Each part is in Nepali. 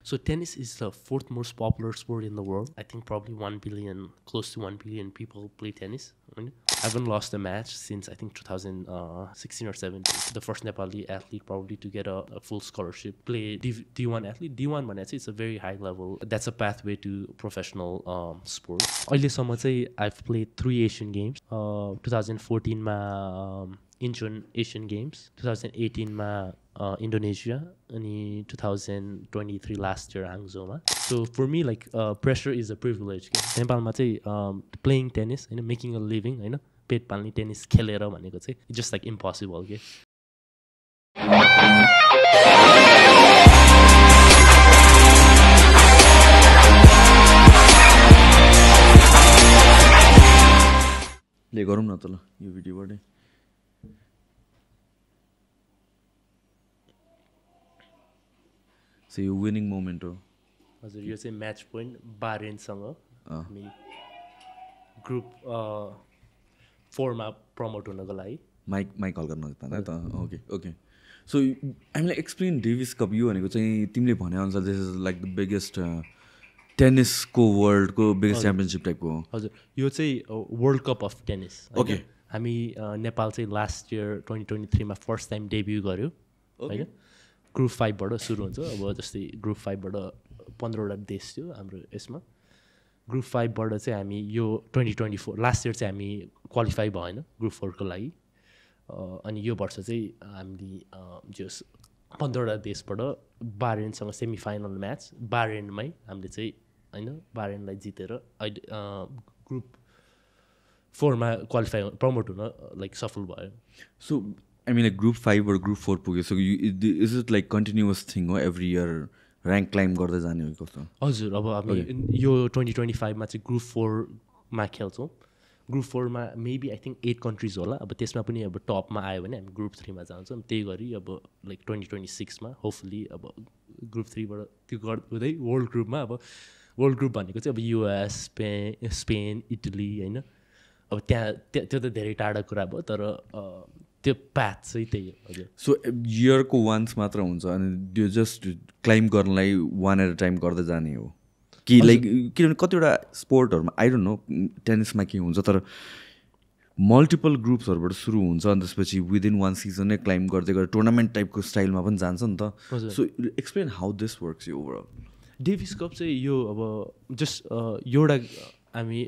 So tennis is the fourth most popular sport in the world. I think probably 1 billion, close to 1 billion people play tennis. I haven't lost a match since I think 2016 or 17. The first Nepali athlete probably to get a full scholarship. Play D1 athlete. D1 भने चाहिँ it's a very high level. That's a pathway to professional sport. अहिलेसम्म चाहिँ I've played 3 Asian Games. 2014 मा Incheon Asian Games, 2018 मा Indonesia, and 2023 last year Hangzhou ma. So for me like pressure is a privilege. Nepal ma चाहिँ playing tennis and making a living, हैन पेट पाल्ने टेनिस खेलेर भनेको चाहिँ it's just like impossible के. ले गरौँ न त ल यो भिडियोबाटै. So यो विनिङ मोमेन्ट हो. हजुर यो चाहिँ म्याच पोइन्ट बारेनसँग हामी ग्रुप 4 मा प्रमोट हुनको लागि. माइक हल गर्न पाउँदा त. Okay okay. सो हामीलाई एक्सप्लेन डेभिस कप यो भनेको चाहिँ तिमीले भनेअनुसार this is like the biggest टेनिसको वर्ल्डको बिगेस्ट च्याम्पियनसिप टाइपको हो. हजुर यो चाहिँ world cup of tennis. Okay. हामी नेपाल चाहिँ लास्ट इयर 2023 मा फर्स्ट टाइम डेब्यू गर्यो होइन. ग्रुप 5 बाट सुरु हुन्छ. अब जस्तै ग्रुप 5 बाट 15वटा देश थियो हाम्रो यसमा. ग्रुप 5 बाट चाहिँ हामी यो 2024 लास्ट इयर चाहिँ हामी क्वालिफाई भएन ग्रुप 4 को लागि. अनि यो वर्ष चाहिँ हामीले जस 15वटा देशबाट बारेनसँग सेमी फाइनल म्याच बारेनमै हामीले चाहिँ होइन बारेनलाई जितेर अहिले ग्रुप 4 मा क्वालिफाई प्रमोट हुन लाइक सफल भयो. So I mean like group 5 or group 4 पुग्यो. So is it like continuous thing हो every year ऱ्याङ्क क्लाइम्ब गर्दै जाने हो कस्तो? हजुर अब हामी यो 2025 मा चाहिँ ग्रुप 4 मा खेल्छौँ. ग्रुप 4 मा मेबी आई थिङ्क 8 कन्ट्रिज होला. अब त्यसमा पनि अब टपमा आयो भने हामी ग्रुप 3 मा जान्छौँ. त्यही गरी अब लाइक 2026 मा होपफुली अब ग्रुप 3 बाट त्यो गर्दै वर्ल्ड ग्रुपमा अब वर्ल्ड ग्रुप भनेको चाहिँ अब युएस स्पेन इटली होइन. अब त्यहाँ त्यो त धेरै टाढा कुरा भयो तर त्यो प्याथ चाहिँ त्यही हो. हजुर. सो इयरको वान्स मात्र हुन्छ अनि त्यो जस्ट क्लाइम्ब गर्नलाई 1 एट अ टाइम गर्दै जाने हो कि लाइक किनभने कतिवटा स्पोर्टहरूमा आई डोन्ट नो टेनिसमा के हुन्छ तर मल्टिपल ग्रुप्सहरूबाट सुरु हुन्छ अनि त्यसपछि विदिन 1 सिजन नै क्लाइम्ब गर्दै गरेर टुर्नामेन्ट टाइपको स्टाइलमा पनि जान्छ नि त. So explain how this works यो ओभरअल. डेभिस कप चाहिँ यो अब जस्ट एउटा हामी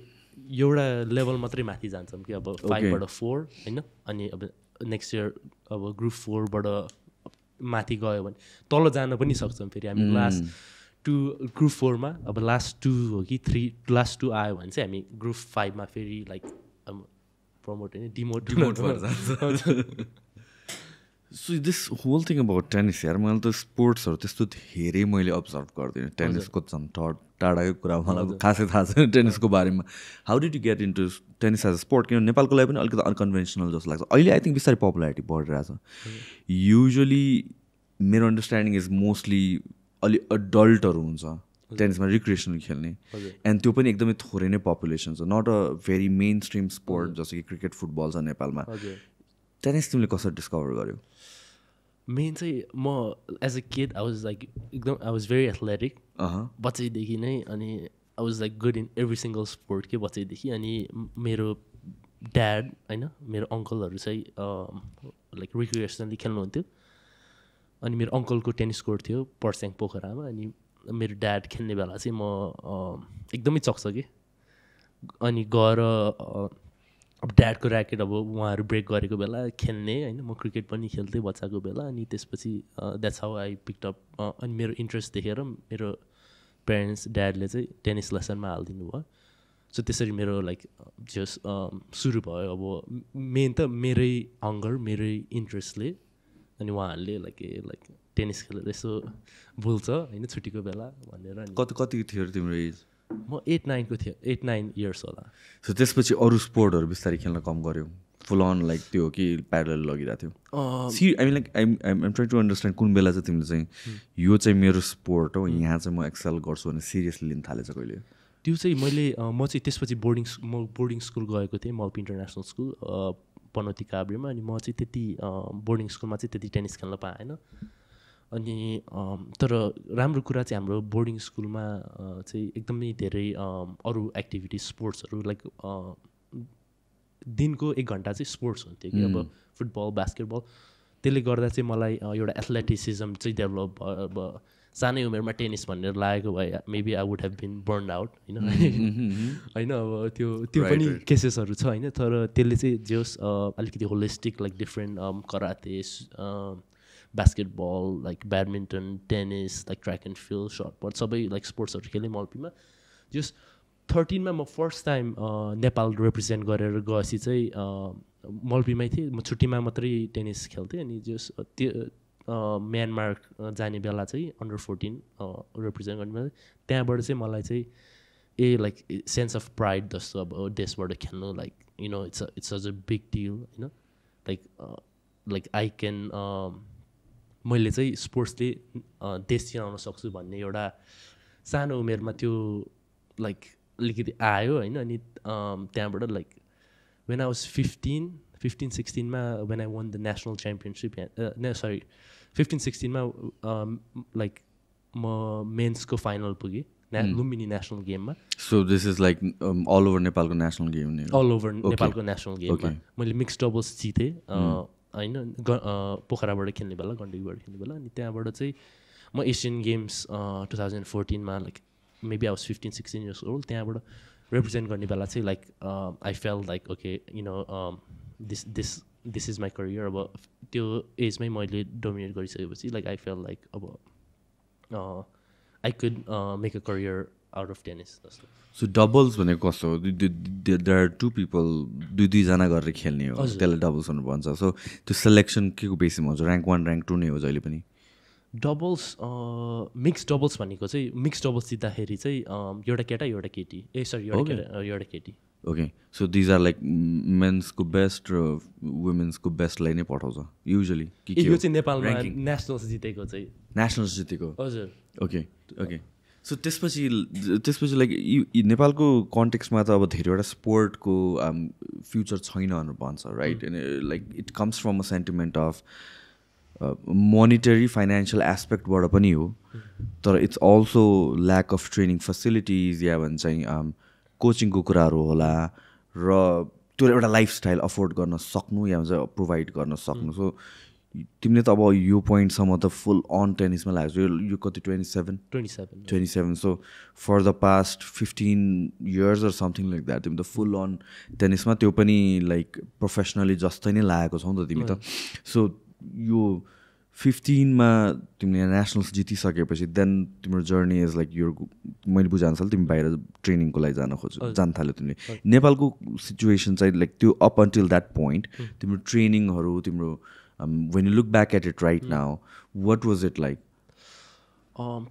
एउटा लेभल मात्रै माथि जान्छौँ कि अब 5 बाट 4 होइन. अनि अब नेक्स्ट इयर अब ग्रुप 4 बाट माथि गयो भने तल जान पनि सक्छौँ. फेरि हामी लास्ट 2 ग्रुप 4 मा अब लास्ट 2 हो कि 3 लास्ट 2 आयो भने चाहिँ हामी ग्रुप 5 मा फेरि लाइक प्रमोट होइन डिमोट भएर जान्छ. So this whole thing about tennis यार मैले त स्पोर्ट्सहरू त्यस्तो धेरै मैले अब्जर्भ गर्दिनँ. टेनिसको झन् टाढाकै कुरा मलाई खासै थाहा छैन टेनिसको बारेमा. How did you get into tennis as a sport? किनभने नेपालको लागि पनि अलिकति अनकन्भेन्सनल जस्तो लाग्छ. अहिले आई थिङ्क बिस्तारै पपुलारिटी बढिरहेछ. युजली मेरो अन्डरस्ट्यान्डिङ इज मोस्टली अलि अडल्टहरू हुन्छ टेनिसमा रिक्रिएसनल खेल्ने एन्ड त्यो पनि एकदमै थोरै नै पपुलेसन छ. Not a very mainstream sport जस्तो कि क्रिकेट फुटबल छ नेपालमा. टेनिस तिमीले कसरी डिस्कभर गर्यो? मेन चाहिँ म as a kid I was like एकदम आई वाज भेरी एथलेटिक बच्चैदेखि नै. अनि I was like good in every single sport के बच्चैदेखि. अनि मेरो ड्याड होइन मेरो अङ्कलहरू चाहिँ लाइक रिक्रिएसनली खेल्नुहुन्थ्यो. अनि मेरो अङ्कलको टेनिस कोर्ट थियो पर्स्याङ पोखरामा. अनि मेरो ड्याड खेल्ने बेला चाहिँ म एकदमै चक्छ कि. अनि गएर अब ड्याडको ऱ्याकेट अब उहाँहरू ब्रेक गरेको बेला खेल्ने होइन. म क्रिकेट पनि खेल्थेँ बच्चाको बेला. अनि त्यसपछि that's how I picked up. अनि मेरो इन्ट्रेस्ट देखेर मेरो पेरेन्ट्स ड्याडले चाहिँ टेनिस लेसनमा हालिदिनु भयो. सो त्यसरी मेरो लाइक जस सुरु भयो. अब मेन त मेरै हङ्गर मेरै इन्ट्रेस्टले. अनि उहाँहरूले लाइक टेनिस खेलेर यसो भुल्छ होइन छुट्टीको बेला भनेर. कति थियो तिम्रो एज? म 8-9 को थियो. 8-9 इयर्स होला. सो त्यसपछि अरू स्पोर्टहरू बिस्तारै खेल्न कम गऱ्यो? फुल अन लाइक त्यो हो कि प्यारल लगिरहेको थियो? See I mean like I'm trying to understand कुन बेला चाहिँ तिमीले चाहिँ यो चाहिँ मेरो स्पोर्ट हो यहाँ चाहिँ म एक्सेल गर्छु भने सिरियसली लिन थालेछ कहिले? त्यो चाहिँ म चाहिँ त्यसपछि बोर्डिङ स्कुल गएको थिएँ मल्पी इन्टरनेसनल स्कुल पनौती काभ्रेमा. अनि म चाहिँ त्यति बोर्डिङ स्कुलमा चाहिँ त्यति टेनिस खेल्न पाएन. अनि तर राम्रो कुरा चाहिँ हाम्रो बोर्डिङ स्कुलमा चाहिँ एकदमै धेरै अरू एक्टिभिटिज स्पोर्ट्सहरू लाइक दिनको 1 घन्टा चाहिँ स्पोर्ट्स हुन्थ्यो कि अब फुटबल बास्केटबल त्यसले गर्दा चाहिँ मलाई एउटा एथलेटिसिजम चाहिँ डेभलप भयो अब सानै उमेरमा टेनिस भनेर लागेको भए maybe I would have been burn out होइन अब त्यो पनि केसेसहरू छ होइन तर त्यसले चाहिँ जे होस् अलिकति holistic like different karate basketball like badminton tennis like track and field shot put सबै लाइक स्पोर्ट्सहरू खेलेँ मल्पीमा जस 13 मा म फर्स्ट टाइम नेपाल रिप्रेजेन्ट गरेर गएपछि चाहिँ मल्पीमै थिएँ म छुट्टीमा मात्रै टेनिस खेल्थेँ अनि जस त्यो म्यानमार जाने बेला चाहिँ अन्डर 14 रिप्रेजेन्ट गर्ने बेला त्यहाँबाट चाहिँ मलाई चाहिँ लाइक सेन्स अफ प्राइड जस्तो अब देशबाट खेल्नु like you know it's a big deal होइन लाइक आई क्यान मैले चाहिँ स्पोर्ट्सले देश चिनाउन सक्छु भन्ने एउटा सानो उमेरमा त्यो लाइक अलिकति आयो होइन अनि त्यहाँबाट लाइक वेन आई वाज 15-16 मा when I won the national championship sorry 15-16 मा लाइक म मेन्सको फाइनल पुगेँ लुम्बिनी नेसनल गेममा so this is like all over नेपालको नेसनल गेम अल ओभर नेपालको नेसनल गेममा मैले मिक्स डबल्स जितेँ होइन पोखराबाट खेल्ने बेला गण्डकीबाट खेल्ने बेला अनि त्यहाँबाट चाहिँ म एसियन गेम्स 2014 मा like maybe I was 15-16 years old त्यहाँबाट रिप्रेजेन्ट गर्ने बेला चाहिँ like I fail like okay you know this is my career अब त्यो एजमै मैले डोमिनेट गरिसकेपछि लाइक आई फेल लाइक अब I could make a career out of tennis जस्तो सो डबल्स भनेको कस्तो हो देयर आर 2 पिपल दुईजना गरेर खेल्ने हो त्यसलाई डबल्स भनेर भन्छ सो त्यो सेलेक्सन के को बेसिसमा हुन्छ ऱ्याङ्क 1 ऱ्याङ्क 2 नै हो जहिले पनि डबल्स मिक्स डबल्स भनेको चाहिँ मिक्स डबल्स जित्दाखेरि चाहिँ एउटा केटा एउटा केटी सरी एउटा केटा एउटा केटी okay so these are like मेन्सको बेस्ट र वुमेन्सको बेस्टलाई नै पठाउँछ युजली यो चाहिँ नेपालमा नेसनल्स जितेको चाहिँ नेसनल्स जितेको हजुर ओके ओके सो त्यसपछि लाइक नेपालको कन्टेक्स्टमा त अब धेरैवटा स्पोर्टको फ्युचर छैन भनेर भन्छ right like it comes from a sentiment of monetary financial एस्पेक्टबाट पनि हो तर it's also lack of training facilities या भन्छ चाहिँ कोचिङको कुराहरू होला र त्यो एउटा लाइफस्टाइल अफोर्ड गर्न सक्नु या भन्छ प्रोभाइड गर्न सक्नु सो तिमीले त अब यो पोइन्टसम्म त फुल अन टेनिसमा लाग्छ यो कति 27 so for the past 15 years or something like that तिमी त फुल अन टेनिसमा त्यो पनि लाइक प्रोफेसनली जस्तै नै लागेको छौ नि त तिमी त सो यो 15 मा तिमीले नेसनल्स जितिसकेपछि देन तिम्रो जर्नी इज लाइक यो मैले बुझाएअनुसार तिमी बाहिर ट्रेनिङको लागि जान थाल्यो तिमीले नेपालको सिचुएसन चाहिँ लाइक त्यो अप अन्टिल द्याट पोइन्ट तिम्रो ट्रेनिङहरू तिम्रो when you look back at it right now what was it like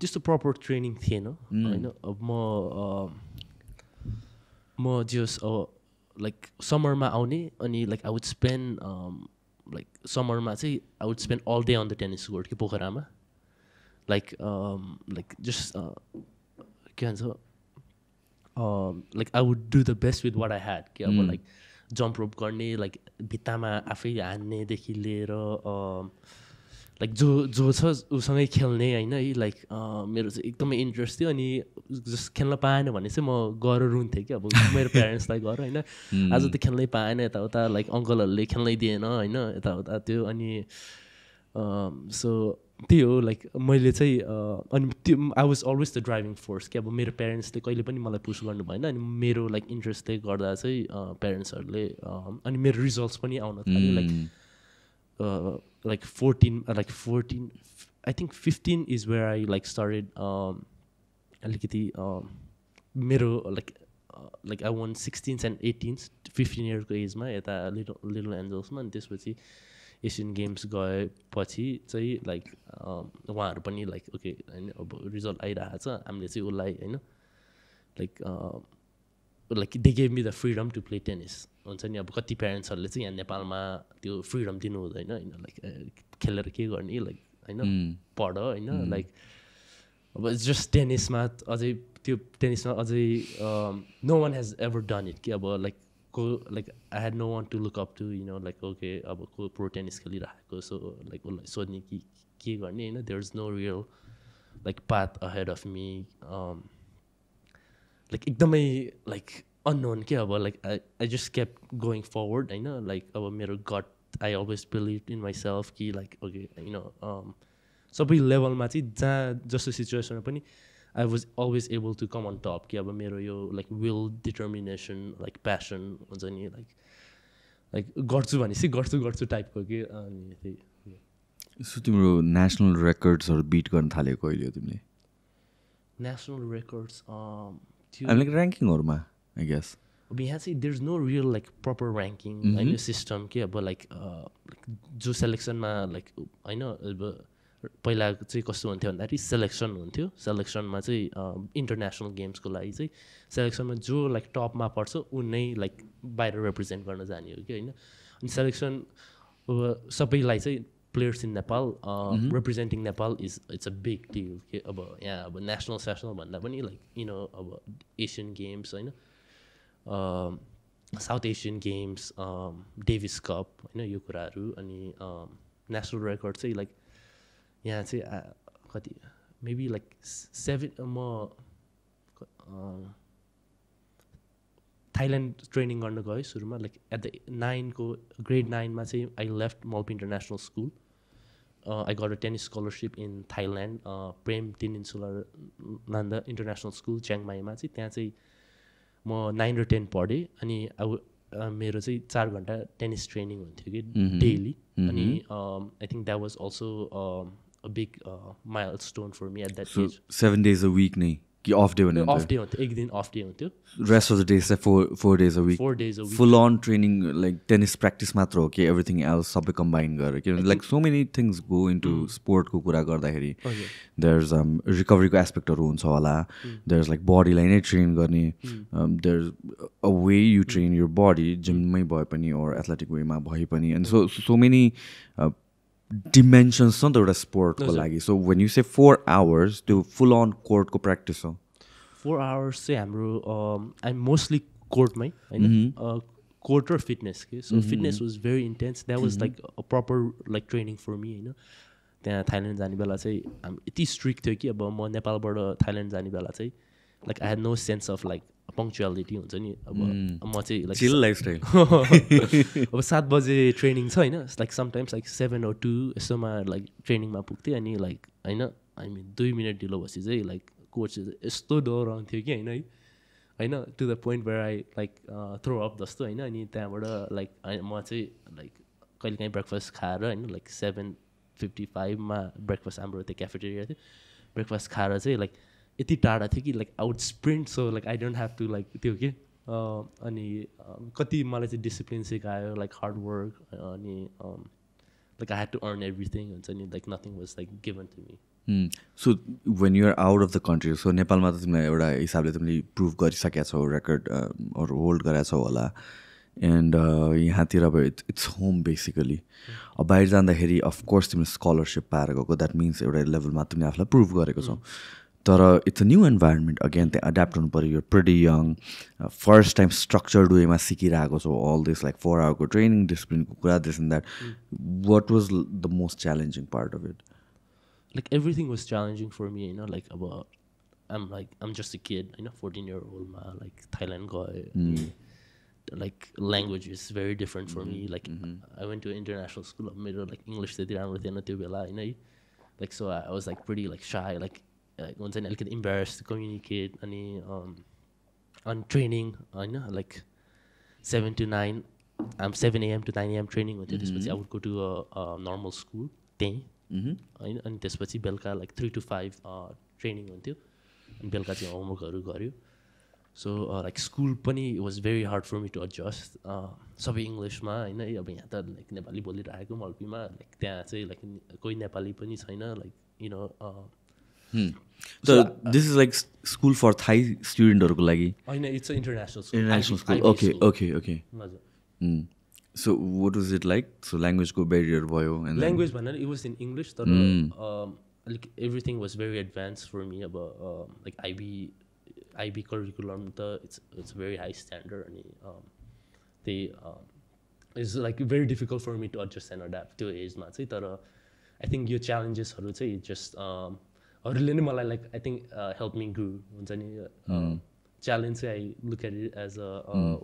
त्यस्तो प्रपर ट्रेनिङ थिएन होइन अब म जस लाइक समरमा आउने अनि like I would spend like समरमा चाहिँ I would spend all day on the tennis court कि पोखरामा लाइक जस्ट के भन्छ like I would do the best with what I had कि अब लाइक जम्प रोप गर्ने लाइक भित्तामा आफै हान्नेदेखि लिएर लाइक जो छ उसँगै खेल्ने होइन है लाइक मेरो चाहिँ एकदमै इन्ट्रेस्ट थियो अनि जस्ट खेल्न पाएन भने चाहिँ म गएर रुन्थेँ कि अब मेरो प्यारेन्ट्सलाई गएर होइन आज त खेल्नै पाएन यताउता लाइक अङ्कलहरूले खेल्नै दिएन होइन यताउता त्यो अनि सो त्यही हो लाइक मैले चाहिँ अनि त्यो I was always the driving force कि अब मेरो प्यारेन्ट्सले कहिले पनि मलाई पुस गर्नु भएन अनि मेरो लाइक इन्ट्रेस्टले गर्दा चाहिँ प्यारेन्ट्सहरूले अनि मेरो रिजल्ट्स पनि आउन थाल्यो like 14 I think 15 is where I like started अलिकति मेरो like I won 16s and 18s 15 years को एजमा यता लिटल एन्जल्समा अनि त्यसपछि एसियन गेम्स गएपछि चाहिँ लाइक उहाँहरू पनि लाइक ओके होइन अब रिजल्ट आइरहेको छ हामीले चाहिँ उसलाई होइन like they gave me the freedom to play tennis हुन्छ नि अब कति प्यारेन्ट्सहरूले चाहिँ यहाँ नेपालमा त्यो फ्रिडम दिनु हुँदैन होइन लाइक खेलेर के गर्ने लाइक होइन पढ होइन लाइक अब जस्ट टेनिसमा अझै त्यो टेनिसमा अझै no one has ever done it कि अब like like I had no one to look up to, like okay अब को pro tennis खेलिरहेको, so like उसलाई सोध्ने कि के गर्ने होइन. There's no real like path ahead of me, like एकदमै like unknown के अब like I just kept going forward होइन. like अब मेरो gut, I always believed in myself कि like okay सबै लेभलमा चाहिँ जहाँ जस्तो सिचुएसनमा पनि I was always able to come on top कि अब मेरो यो like will, determination, like passion हुन्छ नि, like गर्छु भनेपछि गर्छु टाइपको कि. अनि त्यही. सो तिम्रो नेसनल रेकर्ड्सहरू बिट गर्न थालेको अहिले तिमीले? नेसनल रेकर्ड्स लाइक ऱ्याङ्किङहरूमा आई गेस अब यहाँ चाहिँ there's no real like proper ranking होइन सिस्टम कि अब like जो सेलेक्सनमा like होइन अब पहिला चाहिँ कस्तो हुन्थ्यो भन्दाखेरि सेलेक्सन हुन्थ्यो. सेलेक्सनमा चाहिँ इन्टरनेसनल गेम्सको लागि चाहिँ सेलेक्सनमा जो लाइक टपमा पर्छ ऊ नै लाइक बाहिर रिप्रेजेन्ट गर्न जाने हो कि होइन. अनि सेलेक्सन अब सबैलाई चाहिँ players in Nepal representing Nepal it's a big deal कि अब यहाँ अब नेसनल सेसनल भन्दा पनि लाइक अब एसियन गेम्स होइन, south Asian games, Davis cup होइन यो कुराहरू. अनि नेसनल रेकर्ड चाहिँ लाइक यहाँ चाहिँ कति मेबी लाइक 7 म थाइल्यान्ड ट्रेनिङ गर्न गएँ सुरुमा लाइक एट द 9को ग्रेड 9मा चाहिँ I left Malpi international school. I got a tennis scholarship in Thailand, Prem Tinsulanonda international school च्याङमाईमा चाहिँ. त्यहाँ चाहिँ म 9 र 10 पढेँ. अनि मेरो चाहिँ 4 घन्टा टेनिस ट्रेनिङ हुन्थ्यो कि डेली. अनि I think that was also a big milestone for me at that age. 7 days a week नै कि अफ डे भन्नु? अफ डे हुन्थ्यो, एक दिन अफ डे हुन्थ्यो. रेस्ट अफ द डेज चाहिँ 4 days a week. 4 days a week. Full on training like tennis practice मात्र हो कि एभ्रिथिङ एल्स सबै कम्बाइन गरेर? किनभने like so many things go into स्पोर्टको कुरा गर्दाखेरि देयर इज रिकभरीको एस्पेक्टहरू हुन्छ होला, देयर इज लाइक बडीलाई नै ट्रेन गर्ने, there is a way you train your body जिममै भए पनि ओर एथलेटिक वेमा भए पनि. एन्ड सो मेनी डिमेन्सन्स छ नि त एउटा स्पोर्टको लागि. So when you say 4 hours त्यो फुल अन कोर्टको प्र्याक्टिस हो? 4 hours चाहिँ हाम्रो आइम मोस्टली कोर्टमै होइन, कोर्ट र फिटनेस के. So fitness was very intense. That was like a proper like training for me होइन. त्यहाँ थाइल्यान्ड जाने बेला चाहिँ हामी यति स्ट्रिक्ट थियो कि अब म नेपालबाट थाइल्यान्ड जाने बेला चाहिँ like I had no sense of like punctuality हुन्छ नि. अब म चाहिँ लाइक चिल लाइफस्टाइल अब 7 बजे ट्रेनिङ छ होइन, लाइक समटाइम्स लाइक 7 or 2 यस्तोमा लाइक ट्रेनिङमा पुग्थेँ. अनि लाइक होइन आई मिन 2 मिनट ढिलो भएपछि चाहिँ लाइक कोच यस्तो डराउँथ्यो कि होइन to the point where I like throw up जस्तो होइन. अनि त्यहाँबाट लाइक म चाहिँ लाइक कहिलेकाहीँ ब्रेकफास्ट खाएर होइन लाइक 7:55मा ब्रेकफास्ट हाम्रो त्यो क्याफेटेरिया थियो, ब्रेकफास्ट खाएर चाहिँ लाइक यति टाढा थियो कि like out sprint. So like I don't have to like त्यो के अनि कति मलाई चाहिँ डिसिप्लिन सिकायो, लाइक हार्ड वर्क. अनि like I had to earn everything हुन्छ नि, like nothing was like given to me. So when you're out of the country, so नेपालमा त तिमीलाई एउटा हिसाबले तिमीले प्रुभ गरिसकेका छौ, रेकर्डहरू होल्ड गरेका छौ होला. एन्ड यहाँतिर अब इट्स होम बेसिकली. अब बाहिर जाँदाखेरि अफकोर्स तिमीले स्कलरसिप पाएर गएको, द्याट मिन्स एउटा लेभलमा तिमीले आफूलाई प्रुभ गरेको छौ. तर it's a new environment again, त्यहाँ एड्याप्ट हुनु पऱ्यो. यो pretty young, first time structured वेमा सिकिरहेको छौ अल दिस लाइक 4 hour को ट्रेनिङ, डिसिप्लिनको कुरा, this and that. What was the most challenging part of it? Like everything was challenging for me, like I'm just a kid, 14-year-old ma, like Thailand guy. Like language is very different for me. Like I went to an international school of middle, like English they did, like so I was like pretty like shy, like once I get embarrassed to communicate. On training, like 7 to 9, 7 a.m. to 9 a.m. training with this, but I would go to a normal school thing. अनि त्यसपछि बेलुका लाइक 3 to 5 ट्रेनिङ हुन्थ्यो. अनि बेलुका चाहिँ होमवर्कहरू गऱ्यो. सो लाइक स्कुल पनि was very hard for me to adjust. सबै इङ्ग्लिसमा होइन. अब यहाँ त लाइक नेपाली बोलिरहेको मल्पीमा, लाइक त्यहाँ चाहिँ लाइक कोही नेपाली पनि छैन, like this is like school for Thai स्टुडेन्टहरूको लागि होइन, इट्स इन्टरनेसनल स्कुल. ओके हजुर. So what was it like? So language को barrier भयो, and language भन्दा it was in English, तर like everything was very advanced for me. अब like IB curriculum त it's very high standard. अनि त्यही is like very difficult for me to adjust and adapt त्यो एजमा चाहिँ तर आई थिङ्क यो च्यालेन्जेसहरू चाहिँ जस्ट हरूले नै मलाई like I think help me grow हुन्छ नि च्यालेन्ज चाहिँ I look at it as a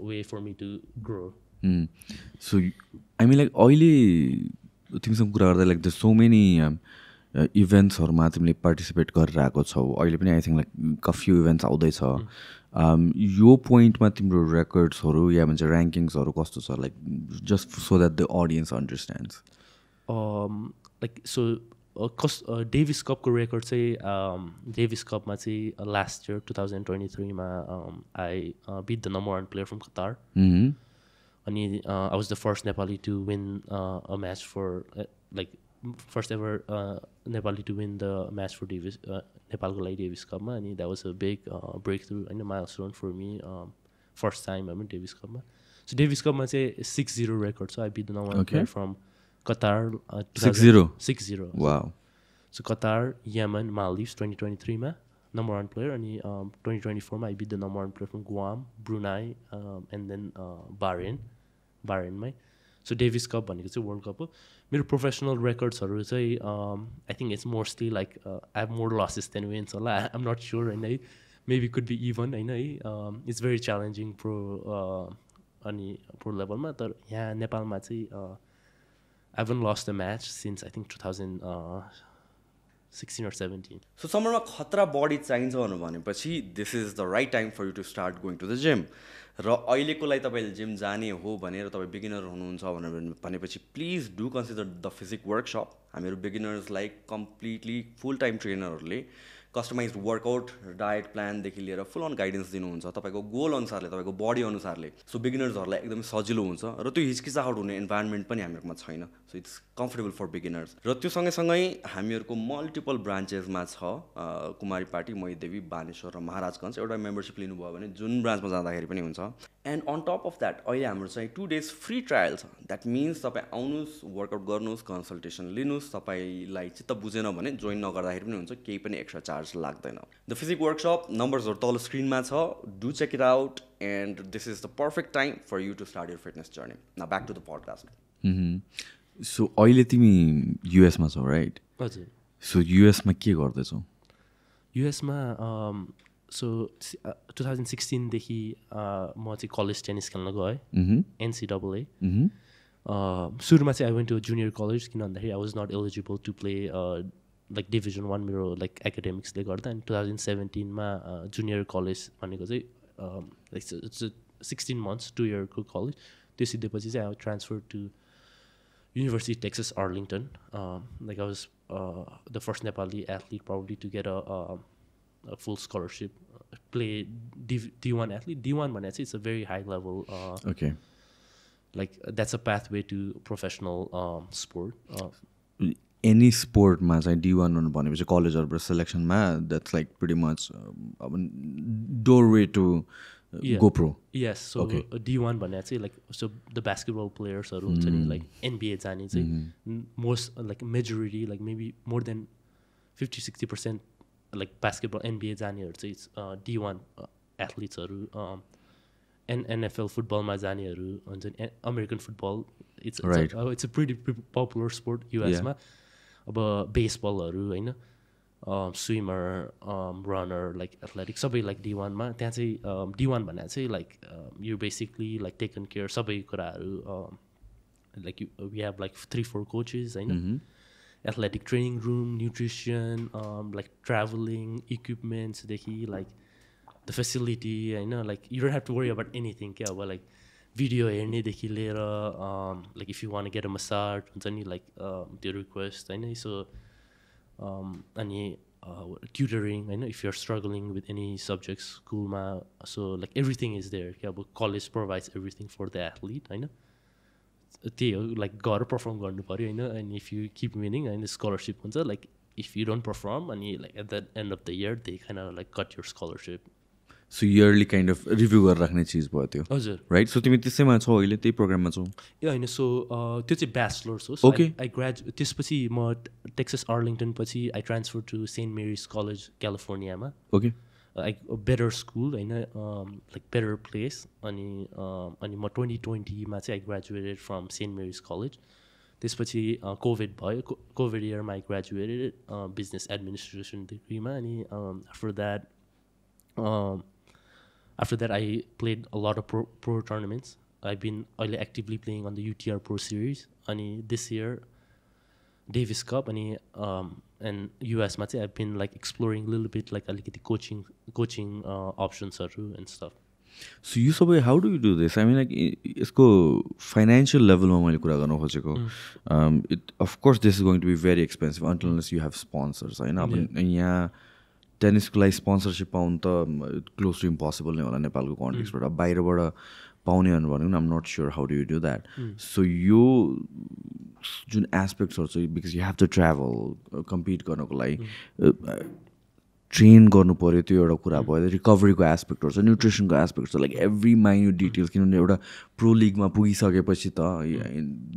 way for me to grow so I mean like अहिले तिमीसँग कुरा गर्दा लाइक द सो मेनी इभेन्ट्सहरूमा तिमीले पार्टिसिपेट गरिरहेको छौ अहिले पनि आई थिङ्क लाइक कफ्यु इभेन्ट्स आउँदैछ यो पोइन्टमा तिम्रो रेकर्ड्सहरू या भन्छ ऱ्याङ्किङ्सहरू कस्तो छ like just so that the audience understands like so Davis कपको रेकर्ड चाहिँ डेभिस कपमा चाहिँ लास्ट इयर 2023मा I beat the number 1 player from Qatar अनि I was the first Nepali to win a match for like first ever Nepali to win the match for Davis नेपालको लागि डेभिस कपमा अनि that was a big breakthrough होइन milestone for me first time होइन डेभिस कपमा सो डेभिस कपमा चाहिँ 6-0 रेकर्ड छ I beat the number 1 player from Qatar 6-0 wow so Qatar Yemen Maldives 2023मा नम्बर 1 प्लेयर अनि 2024मा I beat the number 1 player from Guam Brunei and then बारेनमै सो डेभिस कप भनेको चाहिँ वर्ल्ड कप हो मेरो प्रोफेसनल रेकर्ड्सहरू चाहिँ I think it's mostly like I have more losses than wins होला आई एम नट स्योर होइन है मेबी कुड बी इभन होइन है इट्स भेरी च्यालेन्जिङ अनि प्रो लेभलमा तर यहाँ नेपालमा चाहिँ I haven't lost the match since I think 2016 or 17 so समरमा खतरा बडी चाहिन्छ भनेपछि this is the right time for you to start going to the gym र अहिलेको लागि तपाईँले जिम जाने हो भनेर तपाईँ बिगिनर हुनुहुन्छ भनेपछि please do consider the physique workshop हामीहरू बिगिनर्सलाई कम्प्लिटली फुल टाइम ट्रेनरहरूले कस्टमाइज वर्कआउट डायट प्लानदेखि लिएर फुल अन गाइडेन्स दिनुहुन्छ तपाईँको गोल अनुसारले तपाईँको बडी अनुसारले सो बिगिनर्सहरूलाई एकदमै सजिलो हुन्छ र त्यो हिचकिचाहट हुने इन्भाइरोमेन्ट पनि हामीहरूमा छैन so it's comfortable for beginners र त्यो सँगैसँगै हामीहरूको मल्टिपल ब्रान्चेसमा छ कुमारी पार्टी मैदेवी बानेश्वर र महाराजगञ्ज एउटा मेम्बरसिप लिनुभयो भने जुन ब्रान्चमा जाँदाखेरि पनि हुन्छ and on top of that अहिले हाम्रो चाहिँ 2 days फ्री ट्रायल छ द्याट मिन्स तपाईँ आउनुहोस् वर्कआउट गर्नुहोस् कन्सल्टेसन लिनुहोस् तपाईँलाई चित्त बुझेन भने जोइन नगर्दाखेरि पनि हुन्छ केही पनि एक्स्ट्रा चार्ज लाग्दैन द फिजिक वर्कसप नम्बर्सहरू तल स्क्रिनमा छ do check it out and this is the perfect time for you to start your fitness journey now back to the podcast so अहिले तिमी युएसमा छौ राइट हजुर सो युएसमा के गर्दैछौ युएसमा सो 2016देखि म चाहिँ कलेज टेनिस खेल्न गएँ NCAA सुरुमा चाहिँ I went to junior college किन भन्दाखेरि I was not eligible to play like division 1 मेरो लाइक एकाडेमिक्सले गर्दा अनि 2017मा जुनियर कलेज भनेको चाहिँ लाइक 16 months 2 yearको कलेज त्यो सिद्धेपछि चाहिँ I transfer to university Texas Arlington like I was the first Nepali athlete proudly to get a full scholarship play D1 athlete D1 भने चाहिँ it's a very high level okay like that's a pathway to professional sport any sport मा चाहिँ D1 भनेपछि कलेजहरुबाट सेलेक्सनमा that's like pretty much doorway to go pro yes so okay. D1 भने चाहिँ like so the basketball players हरु हुन्छ नि like NBA जाने चाहिँ most like majority like maybe more than 50-60% like basketball NBA जानेहरु चाहिँ D1 एथलिट्सहरु NFL फुटबलमा जानेहरु हुन्छ नि American football it's a pretty popular sport US मा अब बेसबलहरु हैन स्विमर रनर लाइक एथलेटिक सबै लाइक D1 मा त्यहाँ चाहिँ D1 भन्ने चाहिँ like you basically like taken care सबै कुराहरु like we have like 3-4 coaches हैन athletic training room, nutrition, like traveling, equipments, like the facility, I know, like you don't have to worry about anything. Yeah, but like video like if you want to get a massage, like the request, I know. So, any tutoring, I know if you're struggling with any subjects, school ma, so like everything is there. Yeah, but college provides everything for the athlete, I know. त्यही हो लाइक गएर पर्फर्म गर्नु पऱ्यो होइन and if you keep winning होइन स्कलरसिप हुन्छ like if you don't perform अनि like at the end of the year they kind like cut your scholarship so yearly kind of review गरेर राख्ने चिज भयो त्यो हजुर राइट सो तिमी त्यसैमा छौ अहिले त्यही प्रोग्राममा छौ ए होइन सो त्यो चाहिँ ब्याचलर्स हो ओके आई त्यसपछि म टेक्सस आर्लिङटन पछि I transfer to Saint Mary's college क्यालिफोर्नियामा okay like a better school होइन like better place अनि म 2020 मा चाहिँ I graduated from St. Mary's College. त्यसपछि कोभिड भयो, कोभिड इयरमा I graduated business administration डिग्रीमा. अनि after that I played a lot of pro tournaments. I've been actively playing on the UTR Pro Series. अनि this year Davis Cup and US मा चाहिँ I've been like exploring a little bit like अलिकति coaching optionsहरू and stuff. So you सबै how do you do this? I mean like यसको financial level मा मैले कुरा गर्न खोजेको. Of course this is going to be very expensive unless you have sponsors होइन. अब यहाँ टेनिसको लागि स्पोन्सरसिप पाउनु त क्लोज टु इम्पोसिबल नै होला नेपालको कन्टेक्स्टबाट. बाहिरबाट पाउने भनेको पनि I'm not sure how do you do that. So यो जुन एस्पेक्ट्सहरू छ because you have to travel compete गर्नको लागि ट्रेन गर्नु पऱ्यो, त्यो एउटा कुरा भयो. रिकभरीको एस्पेक्टहरू छ, न्युट्रिसनको एस्पेक्ट छ, लाइक एभ्री माइन्युट डिटेल्स. किनभने एउटा प्रो लिगमा पुगिसकेपछि त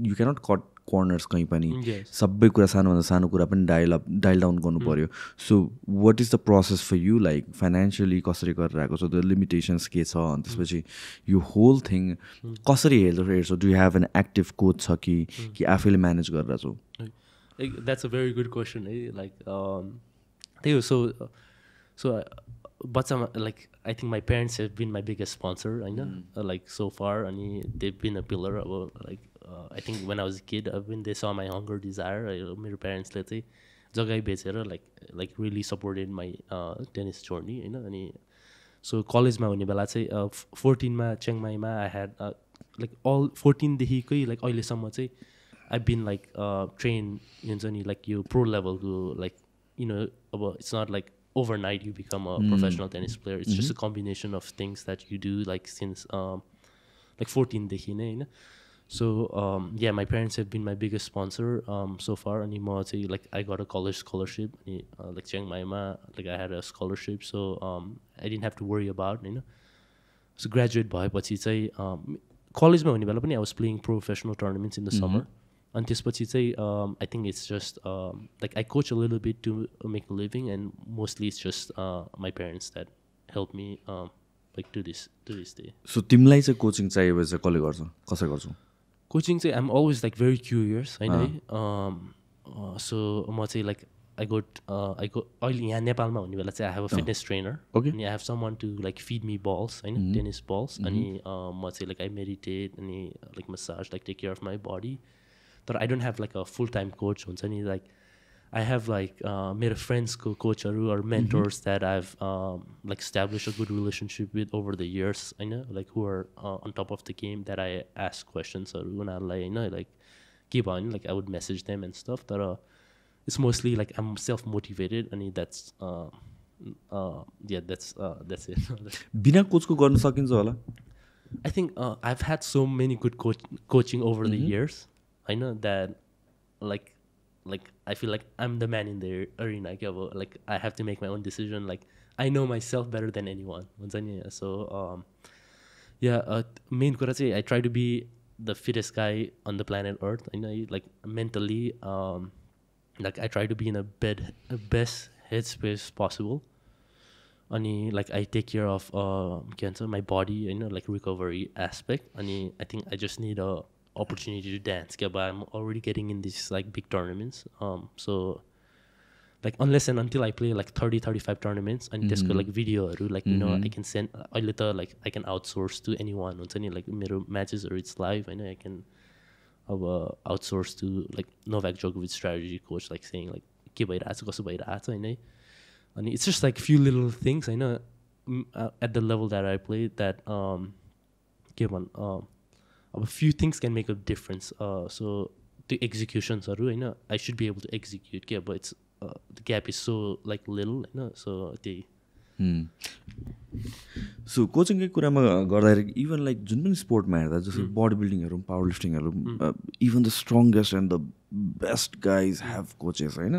यु क्यानट कट कर्नर्स कहीँ पनि. सबै कुरा सानोभन्दा सानो कुरा पनि डाइल डाउन गर्नु पऱ्यो. So what is the process for you, like financially कसरी गरेर आएको छ, त्यो लिमिटेसन्स के छ, अनि त्यसपछि यो होल थिङ कसरी हेर्छौ? Do you have an active coach छ कि आफैले म्यानेज गरेर छौ? That's a very good question है. लाइक त्यही हो. So बच्चामा like I think my parents have been my biggest sponsor होइन, like so far. अनि they've been a pillar. अब like I think when I was a kid when they saw my hunger desire मेरो प्यारेन्ट्सले चाहिँ जग्गा बेचेर like really supported my tennis journey होइन. अनि so कलेजमा हुने बेला चाहिँ 14 मा चिङमाईमा I had like all 14 देखिकै like अहिलेसम्म चाहिँ I've been like trained हुन्छ नि, like यो pro level को like you know अब it's not like overnight you become a professional tennis player. It's just a combination of things that you do like since like 14 देखि नै होइन. So yeah, my parents have been my biggest sponsor so far. अनि म चाहिँ like I got a college scholarship अनि like चिङमाईमा like I had a scholarship, so I didn't have to worry about होइन. So graduate भएपछि चाहिँ कलेजमा हुने बेला पनि I was playing professional tournaments in the summer. अनि त्यसपछि चाहिँ I think it's just like I coach a little bit to make a living, and mostly it's just my parents that help me like to this day. So तिमीलाई चाहिँ कोचिङ चाहियो भने चाहिँ कसले गर्छ, कसरी गर्छौ? कोचिङ चाहिँ I'm always like very curious होइन है. So म चाहिँ like I go अहिले यहाँ नेपालमा हुने बेला चाहिँ I have a fitness trainer. अनि I have someone to like feed me balls होइन, tennis balls. अनि म चाहिँ like I meditate अनि like massage, like take care of my body. तर I don't have like a full-time coach हुन्छ नि. Like I have like मेरो friendsको coachहरू or mentors that I've like established a good relationship with over the years होइन, like who are on top of the game that I ask questions-हरू उनीहरूलाई होइन, like के भयो भने like I would message them and stuff. तर it's mostly like I'm self-motivated अनि that's yeah that's it. बिना कोचको गर्न सकिन्छ होला? I think I've had so many good coaching over the years I know that like I feel like I'm the man in the arena. Like I have to make my own decision. Like I know myself better than anyone. So yeah, main kura चाहिँ I try to be the fittest guy on the planet Earth. I know like mentally like I try to be in a best headspace possible. Ani like I take care of my body, you know, like recovery aspect. Ani I think I just need a opportunity to dance, but I'm already getting in these like big tournaments. So like unless and until I play like 30-35 tournaments and just like video like you know I can send a little like I can outsource to anyone. Like मेरो matches or it's live, I know I can outsource to like Novak Djokovic strategy coach, like saying like के भइरहेछ कसो भइरहेछ हैन. And it's just like few little things I know at the level that I play that a few things can make a difference. So the executions are you know I should be able to execute, but it's the gap is so like little, you know, so they so कोचिङकै कुरामा गर्दाखेरि इभन लाइक जुन पनि स्पोर्टमा हेर्दा जस्तै बडी बिल्डिङहरू पावर लिफ्टिङहरू even the strongest and the best guys have coaches होइन.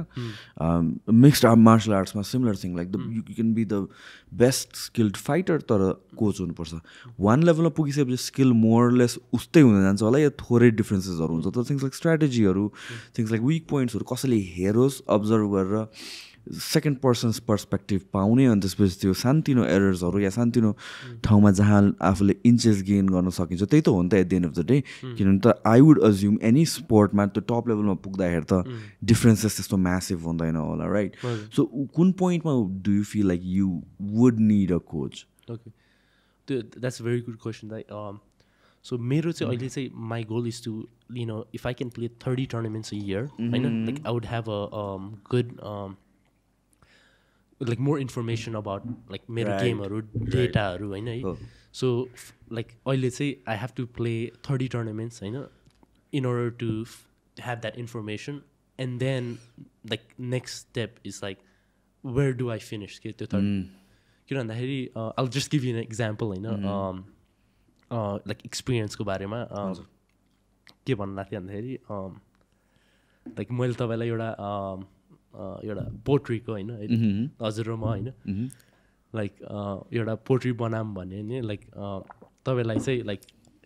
मिक्स्ड मार्सल आर्ट्समा similar thing like you can be the best skilled fighter, तर कोच हुनुपर्छ. वान लेभलमा पुगिसकेपछि स्किल मोरलेस उस्तै हुन जान्छ होला या थोरै डिफ्रेन्सेसहरू हुन्छ. तर थिङ्स लाइक स्ट्राटेजीहरू, थिङ्स लाइक विक पोइन्ट्सहरू कसैले हेरोस्, अब्जर्भ गरेर सेकेन्ड पर्सन्स पर्सपेक्टिभ पाउने अनि त्यसपछि त्यो सानोतिनो एरर्सहरू या सानोतिनो ठाउँमा जहाँ आफूले इन्चेस गेन गर्न सकिन्छ त्यही त हो नि त at the end of the day किनभने त आई वुड अज्युम एनी स्पोर्टमा त्यो टप लेभलमा पुग्दाखेरि त डिफ्रेन्सेस त्यस्तो म्यासिभ हुँदैन होला राइट सो कुन पोइन्टमा do you feel like you would need a coach okay त्यो द्याट्स भेरी गुड क्वेसन दाइ सो मेरो चाहिँ अहिले चाहिँ my goal is to you know if I can play 30 tournaments a year होइन like I would have a good like more information about like मेरो गेमहरू डेटाहरू होइन है सो लाइक अहिले चाहिँ I have to play 30 tournaments होइन in order to have that information and then like next step is like where do I finish के त्यो किन भन्दाखेरि I just give you an example होइन लाइक एक्सपिरियन्सको बारेमा के भन्नु लाग्थ्यो भन्दाखेरि लाइक मैले तपाईँलाई एउटा पोट्रीको होइन हजुर र म होइन लाइक एउटा पोट्री बनाऊँ भने नि लाइक तपाईँलाई चाहिँ लाइक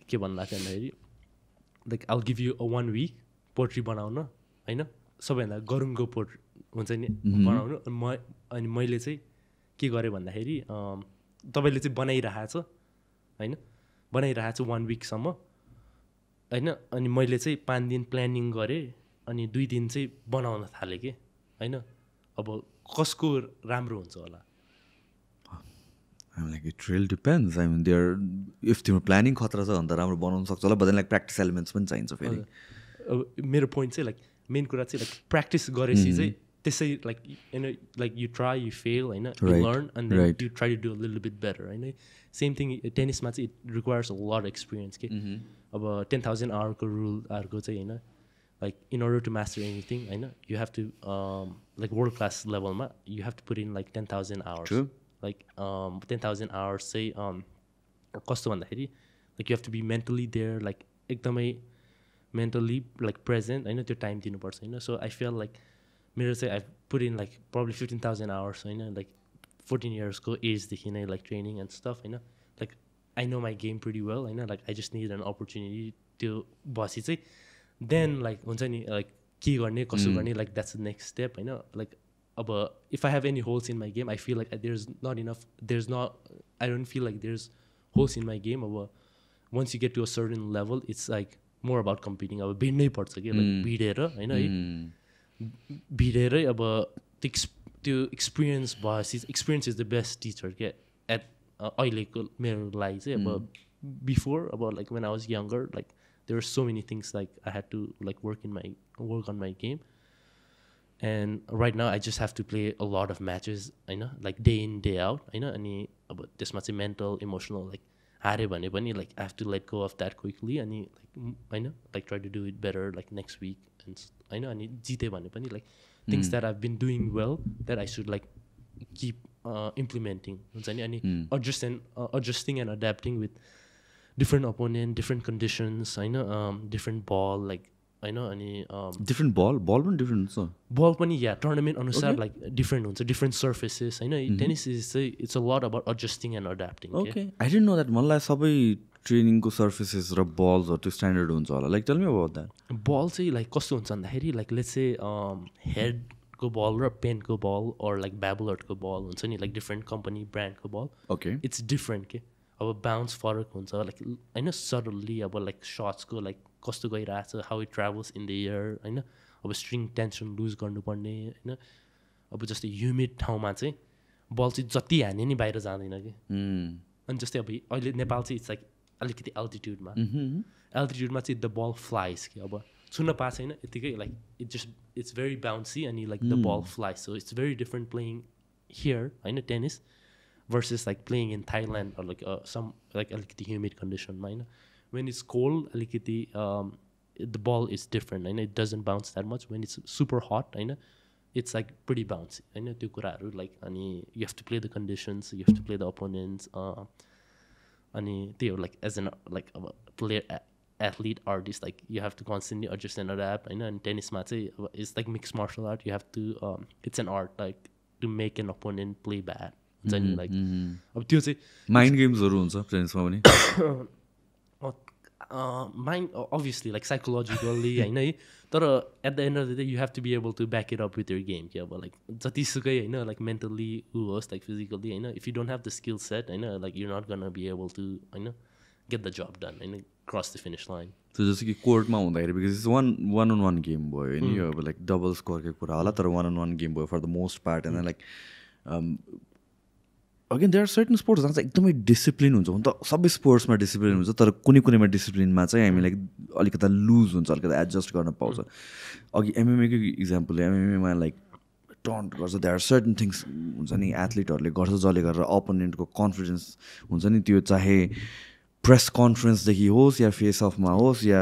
के भन्नु लाग्थ्यो भन्दाखेरि like all give you 1 week poetry बनाउन होइन सबैभन्दा गरुङको पोट्री हुन्छ नि बनाउनु अनि मैले चाहिँ के गरेँ भन्दाखेरि तपाईँले चाहिँ बनाइरहेको छ होइन बनाइरहेको छु 1 weekसम्म होइन अनि मैले चाहिँ 5 दिन प्लानिङ गरेँ अनि 2 दिन चाहिँ बनाउन थालेँ कि होइन अब कसको राम्रो हुन्छ होला like it real depends I mean there if तिम्रो प्लानिङ खतरा छ भने त राम्रो बनाउन सक्छ होला बट लाइक प्र्याक्टिस एलिमेन्ट्स पनि चाहिन्छ फेरि अब मेरो पोइन्ट चाहिँ लाइक मेन कुरा चाहिँ लाइक प्र्याक्टिस गरेपछि चाहिँ त्यसै like like you try you fail होइन you learn and then you try to do a little bit better होइन सेम थिङ टेनिसमा चाहिँ it requires a lot experience के अब 10,000 आवरको रुलहरूको चाहिँ होइन like in order to master anything I know you have to like world class level ma you have to put in like 10,000 hours. True. Like 10,000 hours say kasto bhandakeri like you have to be mentally there like ekdamai mentally like present I know त्यो time dinu parcha हैन so I feel like मेरो चाहिँ I've put in like probably 15,000 hours हैन like 14 years को age देखि नै like training and stuff हैन like I know my game pretty well हैन like I just need an opportunity त्यो बसी चाहिँ then like हुन्छ नि like के गर्ने कसो गर्ने like that's the next step हैन like अब if I have any holes in my game I feel like there's not I don't feel like there's holes in my game अब once you get to a certain level it's like more about competing अब भिड्नै पर्छ कि like भिडेर हैन है भिडेरै अब त्यो एक्सपिरियन्स भएपछि experience is the best teacher के एट अहिलेको मेरो लागि चाहिँ अब बिफोर अब like when I was younger like there were so many things like I had to like work on my game and right now I just have to play a lot of matches I know like day in day out I know अनि अब त्यसमा चाहिँ mental emotional like हारे भने पनि like I have to let go of that quickly अनि like I know like try to do it better like next week and I know अनि जिते भने पनि like things that I've been doing well that I should like keep implementing हुन्छ नि अनि adjusting and adapting with different opponent, different conditions, I know, different ball, like I know, any different ball पनि different so ball पनि yeah tournament अनुसार like different हुन्छ different surfaces I know tennis is it's a lot about adjusting and adapting. Okay, I didn't know that मलाई सबै ट्रेनिङ को सर्फेसेस र बल्सहरु त्यो स्ट्यान्डर्ड हुन्छ होला like tell me about that. बल चाहिँ like कस्तो हुन्छ भन्दाखेरि like let's say head को बल र पेन को बल or like Babblert को बल हुन्छ नि like different company brand को बल. Okay, it's different के अब बाउन्स फरक हुन्छ लाइक होइन सडनली अब लाइक सर्ट्सको लाइक कस्तो गइरहेको छ how it travels in the air होइन अब स्ट्रिङ टेन्सन लुज गर्नुपर्ने होइन अब जस्तै ह्युमिड ठाउँमा चाहिँ बल चाहिँ जति हाने नि बाहिर जाँदैन कि अनि जस्तै अब अहिले नेपाल चाहिँ इट्स लाइक अलिकति एल्टिट्युडमा चाहिँ द बल फ्लाइज कि अब छुन पाएको छैन यतिकै लाइक इट्स भेरी बाउन्सी अनि like the ball flies so it's very different playing here होइन tennis versus like playing in Thailand or like some like alikiti humid condition you know when it's cold alikiti the ball is different you know it doesn't bounce that much when it's super hot you know it's like pretty bouncy you know त्यो कुराहरु like अनि you have to play the conditions you have to play the opponents अनि त्यो like as an like a player athlete artist like you have to constantly adjust and adapt you know and tennis ma चाहिँ it's like mixed martial art you have to it's an art like to make an opponent play bad like अब त्यो चाहिँ माइन्ड गेम्सहरु हुन्छ टेनिसमा पनि mind obviously like psychologically होइन है तर at the end of the day you have to be able to back it up with your game कि अब लाइक जतिसुकै होइन लाइक मेन्टली ऊ होस् लाइक फिजिकली होइन if you don't have the skill set होइन like you not gonna be able to होइन गेट द जब डन होइन cross the finish line so जस्तो कि कोर्टमा हुँदाखेरि because it's one on one game भयो होइन यो अब लाइक डबल स्कोरकै कुरा होला तर वान अन वान गेम भयो for the most part and like again there are certain sports जहाँ चाहिँ एकदमै डिसिप्लिन हुन्छ हुन त सबै स्पोर्ट्समा डिसिप्लिन हुन्छ तर कुनैमा डिसिप्लिनमा चाहिँ हामी लाइक अलिकता लुज हुन्छ अलिकता एडजस्ट गर्न पाउँछ अघि एमएमएकै इक्जाम्पल एमएमएमा लाइक टन्ट गर्छ देयर आर सर्टन थिङ्स हुन्छ नि एथलिटहरूले गर्छ जसले गरेर अपोनेन्टको कन्फिडेन्स हुन्छ नि त्यो चाहे प्रेस कन्फरेन्सदेखि होस् या फेस अफमा होस् या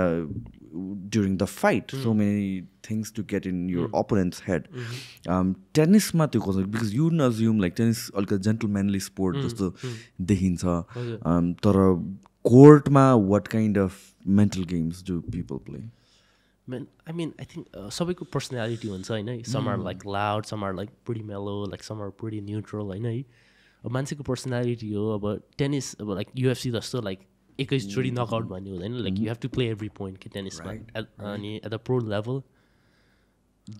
during the fight so many things to get in your opponent's head tennisमा त्यो गर्छ because you wouldn't assume like tennis अलिकति gentlemanly sport जस्तो देखिन्छ तर कोर्टमा what kind of mental games do people play I mean I think सबैको पर्सनालिटी हुन्छ होइन some are like loud some are like pretty mellow like some are pretty neutral होइन है अब मान्छेको पर्सनालिटी हो अब टेनिस अब लाइक युएफसी जस्तो लाइक एकैचोटि नकआउट भन्ने हुँदैन like you have to play every point कि टेनिसमा अनि एट द प्रो लेभल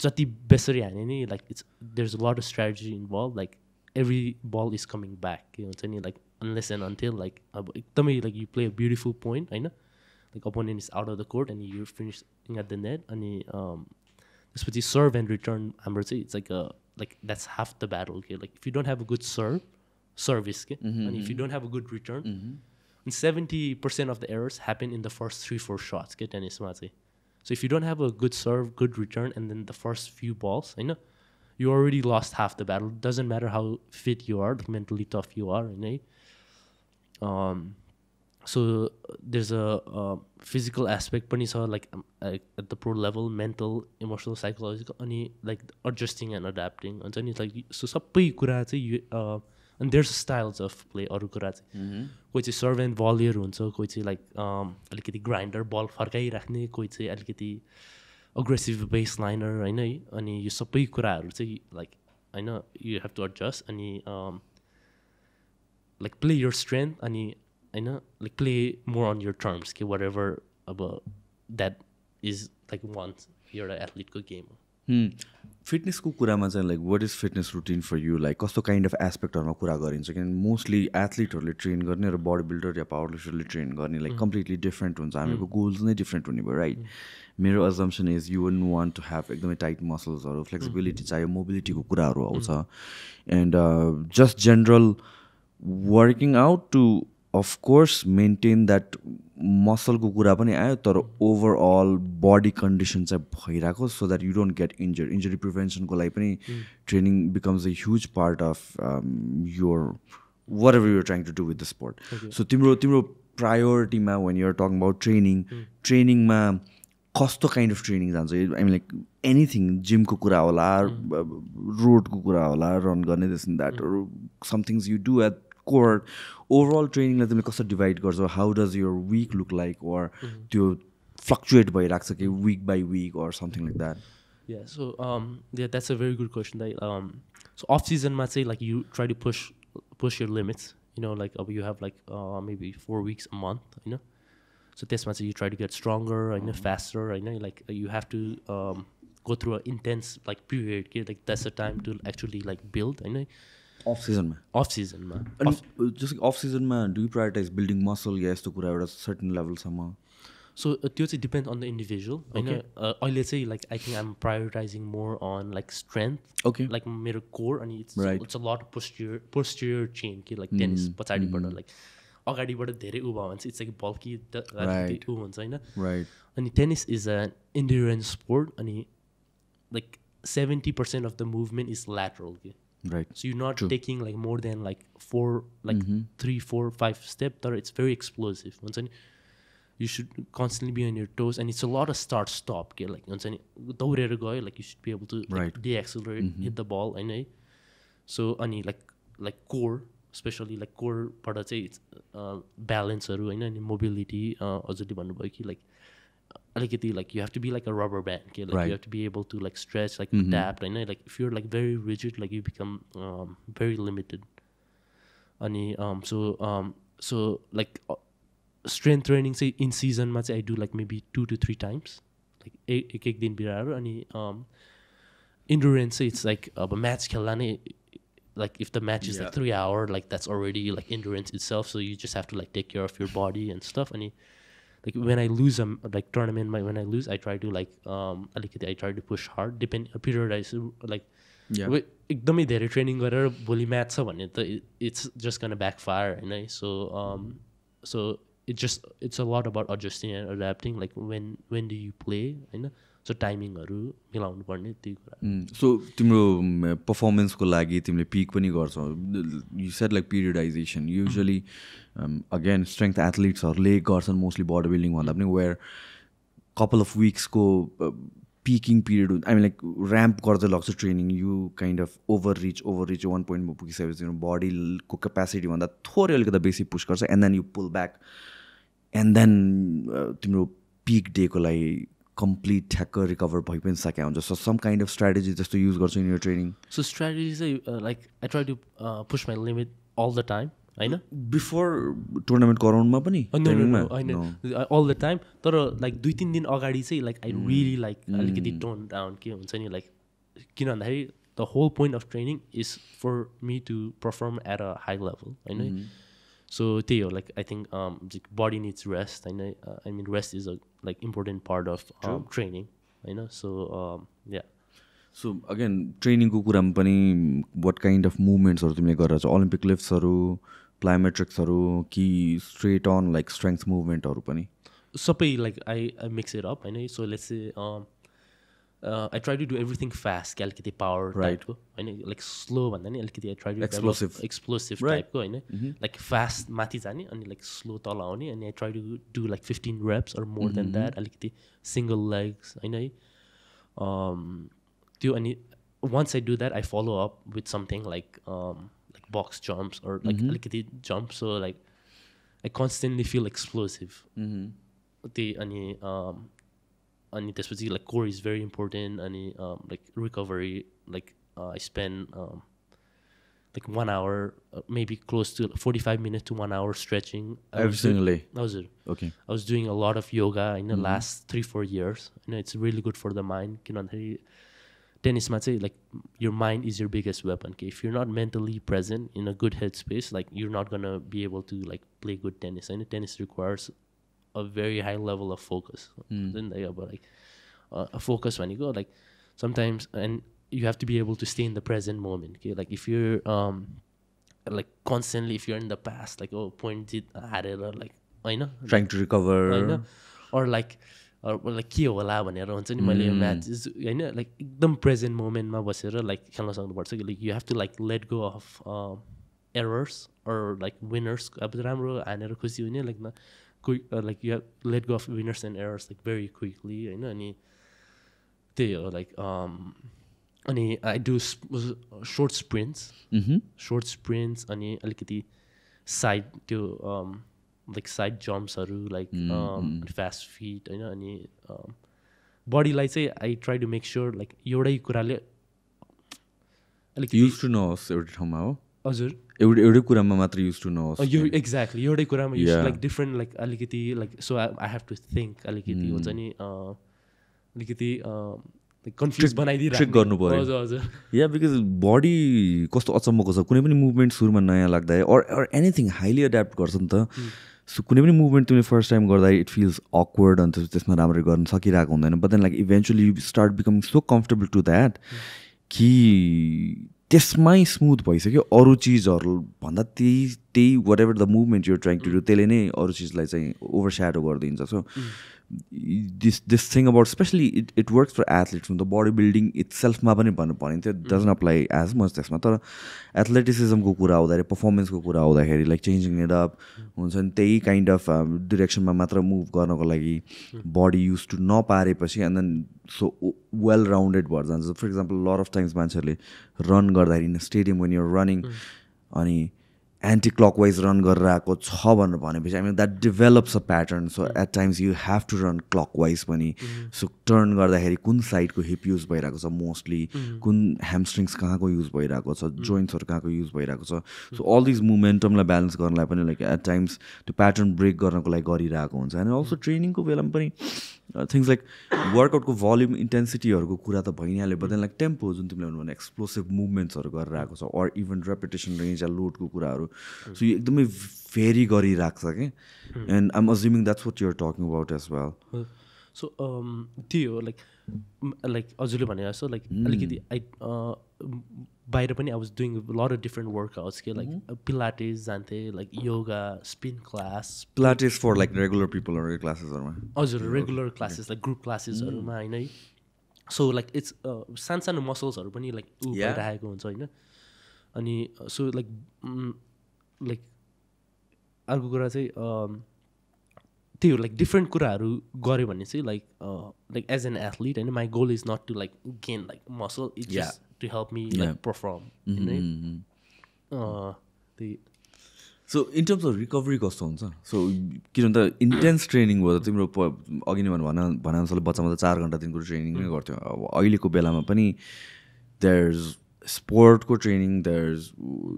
जति बेसरी हाने नि like it's there is a lot of strategy involve like every ball is coming back के हुन्छ नि like unless and until like अब एकदमै like you play a beautiful point होइन like opponent is out of the court अनि you finishing at the net अनि त्यसपछि सर्भ एन्ड रिटर्न हाम्रो चाहिँ it's like that's half the battle के like if you don't have a good service के अनि if you don't have a good return and 70% of the errors happen in the first 3-4 shots get tennisma चाहिँ so if you don't have a good serve good return and then the first few balls you know you already lost half the battle doesn't matter how fit you are like mentally tough you are you know so there's a physical aspect पनि छ like at the pro level mental emotional psychological अनि like adjusting and adapting हुन्छ नि like so सबै कुरा चाहिँ and there's styles of play अरू कुरा चाहिँ कोही चाहिँ सर्भ एन्ड भलियर हुन्छ कोही चाहिँ लाइक अलिकति ग्राइन्डर बल फर्काइराख्ने कोही चाहिँ अलिकति अग्रेसिभ बेस लाइनर होइन है अनि यो सबै कुराहरू चाहिँ लाइक होइन यु हेभ टु एडजस्ट अनि लाइक प्ले यर स्ट्रेन्थ अनि होइन like play more on your terms कि वाट एभर अब द्याट इज लाइक वान्स एउटा एथलिटको गेम हो फिटनेसको कुरामा चाहिँ like what is fitness routine for you like कस्तो काइन्ड अफ एस्पेक्टहरूमा कुरा गरिन्छ किनभने मोस्टली एथलिटहरूले ट्रेन गर्ने र बडी बिल्डर या पावर लिफ्टरले ट्रेन गर्ने लाइक कम्प्लिटली डिफ्रेन्ट हुन्छ हामीहरूको गोल्स नै डिफ्रेन्ट हुने भयो राइट मेरो assumption is you wouldn't want to have एकदमै टाइट मसल्सहरू फ्लेक्सिबिलिटी चाहियो मोबिलिटीको कुराहरू आउँछ and just general working out to of course maintain that मसलको कुरा पनि आयो तर ओभरअल बडी कन्डिसन चाहिँ भइरहेको so that you don't get injury प्रिभेन्सनको लागि पनि training becomes a huge part of your whatever you're trying to do with the sport so तिम्रो प्रायोरिटीमा वेन युआर टकिङ अबाउट ट्रेनिङमा कस्तो काइन्ड अफ ट्रेनिङ जान्छ आई मिन लाइक एनिथिङ जिमको कुरा होला रोडको कुरा होला रन गर्ने this and that some things you do at court overall ट्रेनिङलाई तिमीले कसरी डिभाइड गर्छौ how does your week look like or त्यो फ्लक्चुएट भइरहेको छ कि week by week or something like that Yeah, so that's a very good question. So off season, say like you try to push your limits. You know, like you have like maybe 4 weeks a month. You know, so this month you try to get stronger. You know, faster. You know, like you have to go through an intense like period. Okay? Like that's the time to actually like build. You know, off season. Just off season, do you prioritize building muscle? Yes, to put out a certain level somehow. So it depends on the individual. Okay. Let's say like I think I'm prioritizing more on like strength. Okay. Like my core and it's a lot of posterior chain. Like tennis, like अगाडिबाट धेरै उ भयो भने चाहिँ इट्स लाइक बल्की उ हुन्छ होइन अनि tennis is a endurance sport अनि like 70% of the movement is lateral कि right so you not taking like more than like 3, 4, 5 step तर इट्स भेरी एक्सप्लोजिभ हुन्छ नि you should constantly be on your toes and it's a lot of start stop ke like हुन्छ नि दौडेर गयो like you should be able to deaccelerate hit the ball हैन है so अनि like core especially like core बाट चाहिँ it's balance हरु हैन अनि mobility हजुरले भन्नुभयो कि like अलिकति like you have to be like a rubber band के like you have to be able to like stretch like adapt हैन like if you're like very rigid like you become very limited अनि so like strength training चाहिँ इन सिजनमा चाहिँ I do like maybe 2 to 3 times like एक दिन बिराएर अनि इन्डुरेन्स चाहिँ इट्स लाइक अब म्याच खेल्दा नै like if the match is like 3 hour, like that's already like endurance itself, so you just have to like take care of your body and stuff. And like when I lose like tournament, when I lose I try to like I try to push hard, depend periodize like एकदमै धेरै ट्रेनिङ गरेर भोलि म्याच छ भने त it's just gonna backfire, हैन. So it's a lot about adjusting and adapting, like when do you play, हैन. सो टाइमिङहरू मिलाउनु पर्ने त्यही कुरा. सो तिम्रो पर्फर्मेन्सको लागि तिमीले पिक पनि गर्छौ. You said like periodization usually again strength एथलिट्सहरूले गर्छन् मोस्टली बडी बिल्डिङ भन्दा पनि, वेयर कपाल अफ विक्सको peaking period I mean like ramp गर्दै लाग्छ training. You kind of overreach 1 पोइन्टमा पुगिसकेपछि बडीको क्यापेसिटीभन्दा थोरै अलिकति बेसी पुस गर्छ and then you pull back and then तिम्रो पिक डेको लागि कम्प्लिट ठ्याक्क रिकभर भइ पनि सकेको हुन्छ. So some kind of strategy जस्तो युज गर्छु in your training. So strategy चाहिँ like I try to push my limit all the time, होइन. बिफोर टुर्नामेन्ट गराउनुमा पनि होइन अल द टाइम, तर लाइक 2-3 दिन अगाडि चाहिँ लाइक आई रियली लाइक अलिकति टोन डाउन के हुन्छ नि, लाइक किन भन्दाखेरि the whole point of training is for me to perform at a high level, होइन. सो त्यही हो, like I think body needs rest, होइन. I mean rest is a like important part of training, होइन. So yeah. सो अगेन ट्रेनिङको कुरामा पनि वाट काइन्ड अफ मुभमेन्ट्सहरू तिमीले गरेर छ? ओलम्पिक लिफ्ट्सहरू, प्लायोमेट्रिक्सहरू कि स्ट्रेट अन लाइक स्ट्रेङ्थ मुभमेन्टहरू पनि? सबै like I mix it up, होइन. So let's say I try to do everything fast, कि अलिकति पावर टाइपको, होइन. लाइक स्लो भन्दा नि अलिकति आई ट्राई टु एक्सप्लोसिभ टाइपको, होइन. लाइक फास्ट माथि जाने अनि लाइक स्लो तल आउने, अनि I try to do like 15 reps or more than that, अलिकति सिङ्गल लेग्स, होइन है. त्यो अनि once I do that I follow up with something like box jumps or like अलिकति jump, so like I constantly feel explosive. त्यही अनि त्यसपछि like core is very important. अनि like recovery like I spend like 1 hour maybe close to 45 minutes to 1 hour stretching every single day. Okay. I was doing a lot of yoga in the last 3-4 years. You know, it's really good for the mind. किन भन्दाखेरि टेनिसमा चाहिँ like your mind is your biggest weapon. Okay? If you're not mentally present in a good headspace, like you're not gonna be able to like play good tennis. And tennis requires a very high level of focus. Then but like a focus when you go like sometimes, and you have to be able to stay in the present moment. Okay, like if you're like constantly, if you're in the past, like point it at it or like I know trying to recover, or like के होला भनेर हुन्छ नि. मैले म्याच होइन लाइक एकदम प्रेजेन्ट मोमेन्टमा बसेर लाइक खेल्न सक्नुपर्छ कि like you have to like let go of errors or like winners. अब राम्रो हानेर खुसी हुने लाइक न like you have let go of winners and errors like very quickly, होइन. अनि त्यही हो लाइक अनि आई डु short sprints अनि अलिकति साइड त्यो लाइक साइड जम्प्सहरू लाइक फास्ट फिट, होइन. अनि बडीलाई चाहिँ I try to make sure like एउटै कुराले अलिकति युज टु नहोस् एउटै ठाउँमा. हो हजुर, एउटै कुरामा मात्र युज टु नहोस्. एक्ज्याक्टली एउटै कुरामा युज लाइक डिफ्रेन्ट लाइक अलिकति like so I have to think अलिकति हुन्छ नि अलिकति कन्फ्युज बनाइदिएर ट्रिक गर्नु पर्यो. हजुर या बिकज बडी कस्तो अचम्मको छ, कुनै पनि मुभमेन्ट सुरुमा नयाँ लाग्दा अर एनिथिङ हाइली एड्याप्ट गर्छ नि त. सो कुनै पनि मुभमेन्ट तिमीले फर्स्ट टाइम गर्दा इट फिल्स अक्वर्ड अन्त त्यसमा राम्ररी गर्न सकिरहेको हुँदैन. But then like eventually you start becoming so comfortable to that कि त्यसमै स्मुथ भइसक्यो. अरू चिजहरू भन्दा त्यही whatever the movement you're trying to do त्यसले नै अरू चिजलाई चाहिँ ओभरस्याडो गरिदिन्छ. So this thing about especially it works for athletes. The body building इट्सेल्फमा पनि भन्नु पर्ने थियो, डजन्ट अप्लाई एज मच त्यसमा. तर एथलेटिसिजमको कुरा आउँदाखेरि, पर्फर्मेन्सको कुरा आउँदाखेरि लाइक चेन्जिङ इट अप हुन्छ नि, त्यही काइन्ड अफ डिरेक्सनमा मात्र मुभ गर्नको लागि बडी युज टु नपारेपछि and then so well rounded भएर जान्छ. For example lot of times मान्छेहरूले रन गर्दाखेरि in stadium when you're running अनि एन्टी क्लकवाइज रन गरेर आएको छ भनेर भनेपछि I mean that develops a pattern. So at times you have to run clockwise पनि. So turn गर्दाखेरि कुन साइडको हिप युज भइरहेको छ मोस्टली, कुन ह्यामस्ट्रिङ्स कहाँको युज भइरहेको छ, जोइन्ट्सहरू कहाँको युज भइरहेको छ. सो अल दिज मोमेन्टमलाई ब्यालेन्स गर्नलाई पनि लाइक एट टाइम्स त्यो प्याटर्न ब्रेक गर्नको लागि गरिरहेको हुन्छ. एन्ड अल्सो ट्रेनिङको बेलामा पनि थिङ्स लाइक वर्कआउटको भल्युम इन्टेन्सिटीहरूको कुरा त भइ नै हाल्यो, बट देन लाइक टेम्पो जुन तिमीले भन्नु भने एक्सप्लोसिभ मुभमेन्ट्सहरू गरिरहेको छ, अर इभन रेपिटेसन रेन्ज या लोडको कुराहरू. सो यो एकदमै फेरि गरिरहेको छ कि. And I'm assuming that's what you're talking about as well. So त्यही हो लाइक हजुरले भने जस्तो लाइक अलिकति बाहिर पनि I was doing lot of different workouts के लाइक पिलाटेस जान्थेँ, like yoga, spin class. Pilates for like regular पिपलहरू क्लासेसहरूमा? हजुर, रेगुलर क्लासेस लाइक ग्रुप क्लासेसहरूमा होइन है. सो लाइक इट्स सानो सानो मसल्सहरू पनि लाइक भइरहेको हुन्छ होइन. अनि सो लाइक अर्को कुरा चाहिँ त्यही हो लाइक डिफ्रेन्ट कुराहरू गऱ्यो भने चाहिँ लाइक एज एन एथलिट होइन, my goal is not to like gain like muscle, it's just to help me like perform होइन. त्यही. So in terms of recovery कस्तो हुन्छ? सो किनभने त इन्टेन्स ट्रेनिङ भयो, तिम्रो अघि नै भनेअनुसारले बच्चामा त 4 घन्टा दिनको ट्रेनिङ नै गर्थ्यो. अब अहिलेको बेलामा पनि देयर्स स्पोर्टको ट्रेनिङ, देयर्स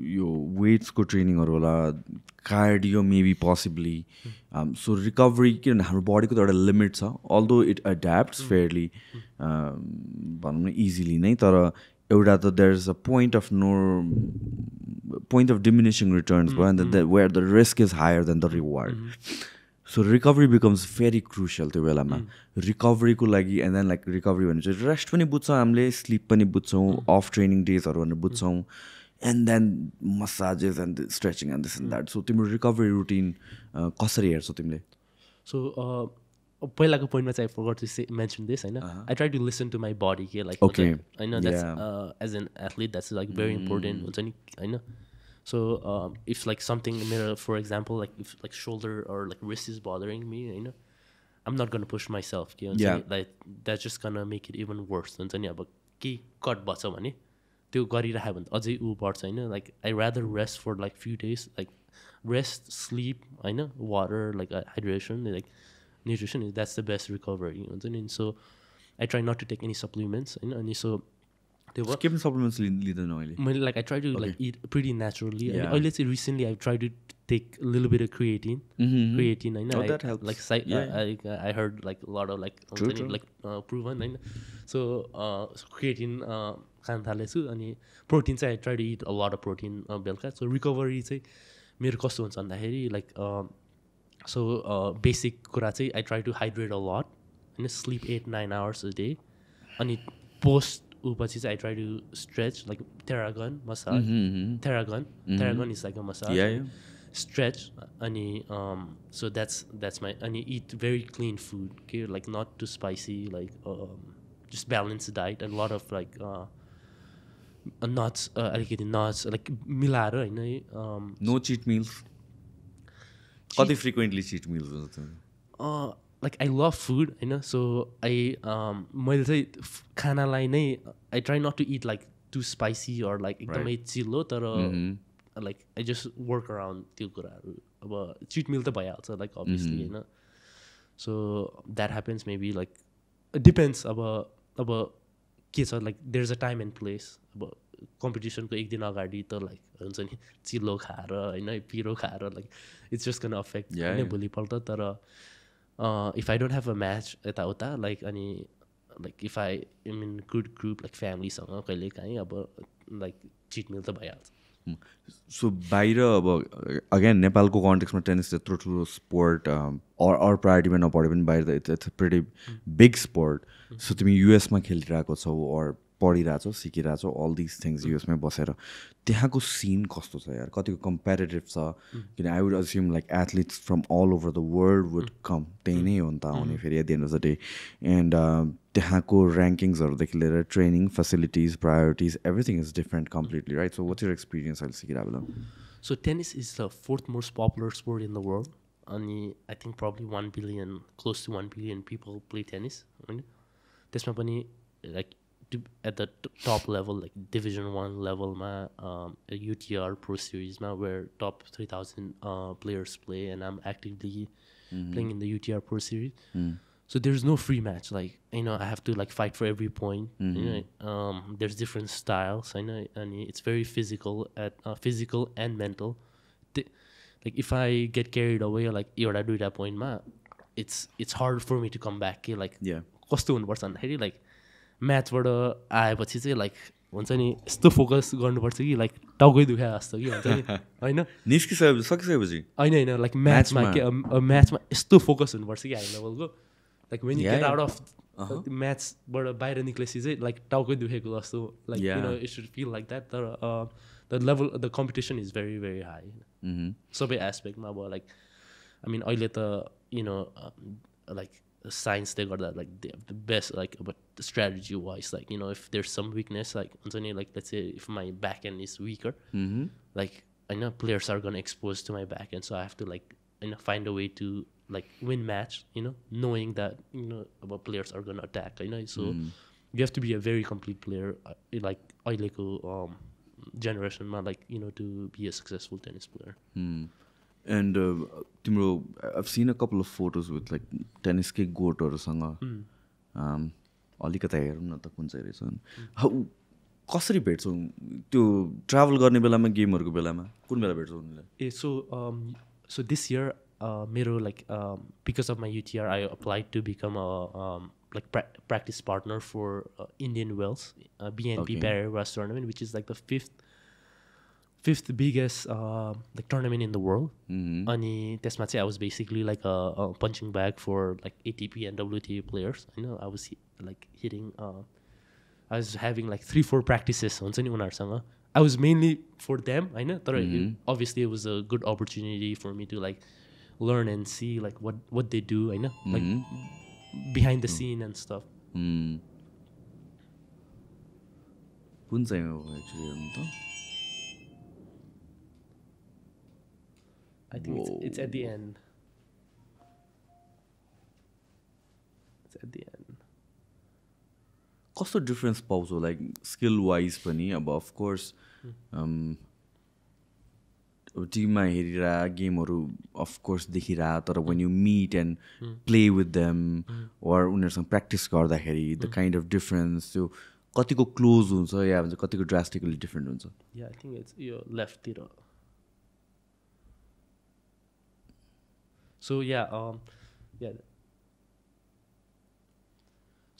यो वेट्सको ट्रेनिङहरू होला, cardio maybe possibly. So recovery किनभने हाम्रो बडीको त एउटा लिमिट छ, अल्दो इट एड्याप्ट्स फेयरली भनौँ न इजिली नै, तर एउटा त there is a point of diminishing returns भयो, and where the risk is higher than the reward. So recovery becomes very crucial त्यो बेलामा रिकभरीको लागि. एन्ड देन लाइक रिकभरी भने चाहिँ रेस्ट पनि बुझ्छौँ हामीले, स्लिप पनि बुझ्छौँ, अफ ट्रेनिङ डेजहरू भनेर बुझ्छौँ, and then massages and stretching and this and that. So तिम्रो रिकभरी रुटिन कसरी हेर्छौ तिमीले? सो पहिलाको पोइन्टमा चाहिँ I forgot to mention this होइन, I try to listen to my body के लाइक होइन, that's as an athlete that's like very important हुन्छ नि होइन. So if like something, for example, like if like shoulder or like wrist is bothering me, you know, I'm not gonna push myself. Like that's just gonna make it even worse. हुन्छ नि अब केही कट बच्छ भने त्यो गरिराख्यो भने अझै ऊ बढ्छ होइन. Like I rather rest for like few days, like rest, sleep होइन, water, like hydration, like nutrition, that's the best recovery हुन्छ नि. So I try not to take any supplements होइन. अनि सो त्यो भयो. के पनि सप्लिमेन्ट्स लिँदैन अहिले मैले like I try to like it pretty naturally. अनि अहिले चाहिँ recently I try to take little bit of creatine होइन. Like I heard like lot of like proven होइन. सो क्रिएटिन खान थालेछु. अनि प्रोटिन चाहिँ I try to eat a lot of protein बेलुका. सो रिकभरी चाहिँ मेरो कस्तो हुन्छ भन्दाखेरि लाइक सो बेसिक कुरा चाहिँ I try to hydrate a lot होइन, स्लिप 8-9 hours a day. अनि पोस्ट पछि चाहिँ I try to stretch like Theragun massage. Theragun is like a massage, stretch. अनि सो द्याट्स माई. अनि इट भेरी क्लिन फुड के, like not too spicy, like just balance diet and lot of like nuts, अलिकति नट्स लाइक मिलाएर होइन. No cheat meals? कति फ्रिक्वेन्टली चिट मिल्स हुन्छ? लाइक आई लभ फुड होइन. सो मैले चाहिँ खानालाई नै I try not to it like too spicy or like एकदमै चिल्लो, तर like I just work around त्यो कुराहरू. अब चिट मिल त भइहाल्छ लाइक अभियसली होइन. So that happens maybe like depends. अब के छ like there is a time and place. अब कम्पिटिसनको एक दिन अगाडि त लाइक हुन्छ नि चिल्लो खाएर होइन, पिरो खाएर like it's just gun affect होइन भोलिपल्ट. तर if I don't have a match यताउता लाइक अनि like if I am in good group like फ्यामिलीसँग कहिले काहीँ अब लाइक चिट मिल त भइहाल्छ. सो बाहिर अब अगेन नेपालको कन्टेक्समा टेनिस त्यत्रो ठुलो स्पोर्ट अर प्रायोरिटीमा नपढे पनि बाहिर त it's a pretty big sport. So तिमी युएसमा खेलिरहेको छौ अर पढिरहेछौ, सिकिरहेछौ, अल दिस थिङ्स युएसमै बसेर. त्यहाँको सिन कस्तो छ यार? कतिको कम्पेटेटिभ छ? किन I would assume like athletes from all over the world would come. त्यही नै हो नि त आउने फेरि at the end of the day. And त्यहाँको ऱ्याङ्किङ्सहरूदेखि लिएर training facilities, priorities, everything is different completely, right? So what's your experience अहिले सिकिरहेको बेला? So tennis is the 4th most popular sport in the world. अनि I think probably 1 billion, close to 1 billion people play tennis होइन. त्यसमा पनि like at the top level, like Division 1 level ma, a UTR Pro Series ma, where top 3,000 players play, and I'm actively playing in the UTR Pro Series. So there's no free match. Like, you know, I have to like fight for every point. You know, there's different styles. I know, and it's very physical and mental. Like if I get carried away, like एउटा दुईटा पोइन्टमा it's hard for me to come back के like कस्तो हुनुपर्छ भन्दाखेरि like म्याचबाट आएपछि चाहिँ like हुन्छ नि यस्तो फोकस गर्नुपर्छ कि like टाउकै दुखाए जस्तो कि हुन्छ नि होइन सकिसकेपछि होइन like म्याचमा के म्याचमा यस्तो फोकस हुनुपर्छ कि हाई लेभलको like when you get out of म्याचबाट बाहिर निक्लेपछि चाहिँ like टाउकै दुखेको जस्तो like you know it should feel like that तर the competition is very very high सबै एस्पेक्टमा अब like I mean अहिले त you know like science they got that like the best like but strategy wise like you know if there's some weakness like like let's say if my back end is weaker like I know players are gonna expose to my back end, so I have to like you know find a way to like win match, you know, knowing that you know about players are gonna attack, you know, so you have to be a very complete player like aileko generation ma like you know to be a successful tennis player. And Timro, I've seen a couple of photos with like tennis के गोटहरुसँग अलिकता हेरौँ न त कुन चाहिँ रहेछ कसरी भेट्छौ त्यो ट्राभल गर्ने बेलामा गेमहरुको बेलामा कुन बेला भेट्छौ उनीलाई so this year मेरो like because of my UTR I applied to become a like practice partner for Indian Wells BNP Paribas tournament, which is like the fifth biggest like tournament in the world. Ani त्यसमा चाहिँ I was basically like a punching bag for like ATP and WTA players. You know, I was like hitting I was having like 3-4 practices हुन्छ नि उनीहरुसँग. I was mainly for them, I know. तर obviously it was a good opportunity for me to like learn and see like what they do, I know, like behind the scene and stuff. कुन चाहिँ हो एक्चुअली त I think it's at the end. It's at the end. कस्तो डिफरेन्स पाउँछौ लाइक स्किल वाइज पनि अब अफ कोर्स टिममा हेरिरा गेमहरु अफ कोर्स देखिरा तर when you meet and play with them or उनीहरुसँग प्र्याक्टिस गर्दाखेरि the kind of difference त्यो कतिको क्लोज हुन्छ या भन्छ कतिको ड्रास्टिकली डिफरेन्ट हुन्छ Yeah, I think it's your left तिर. So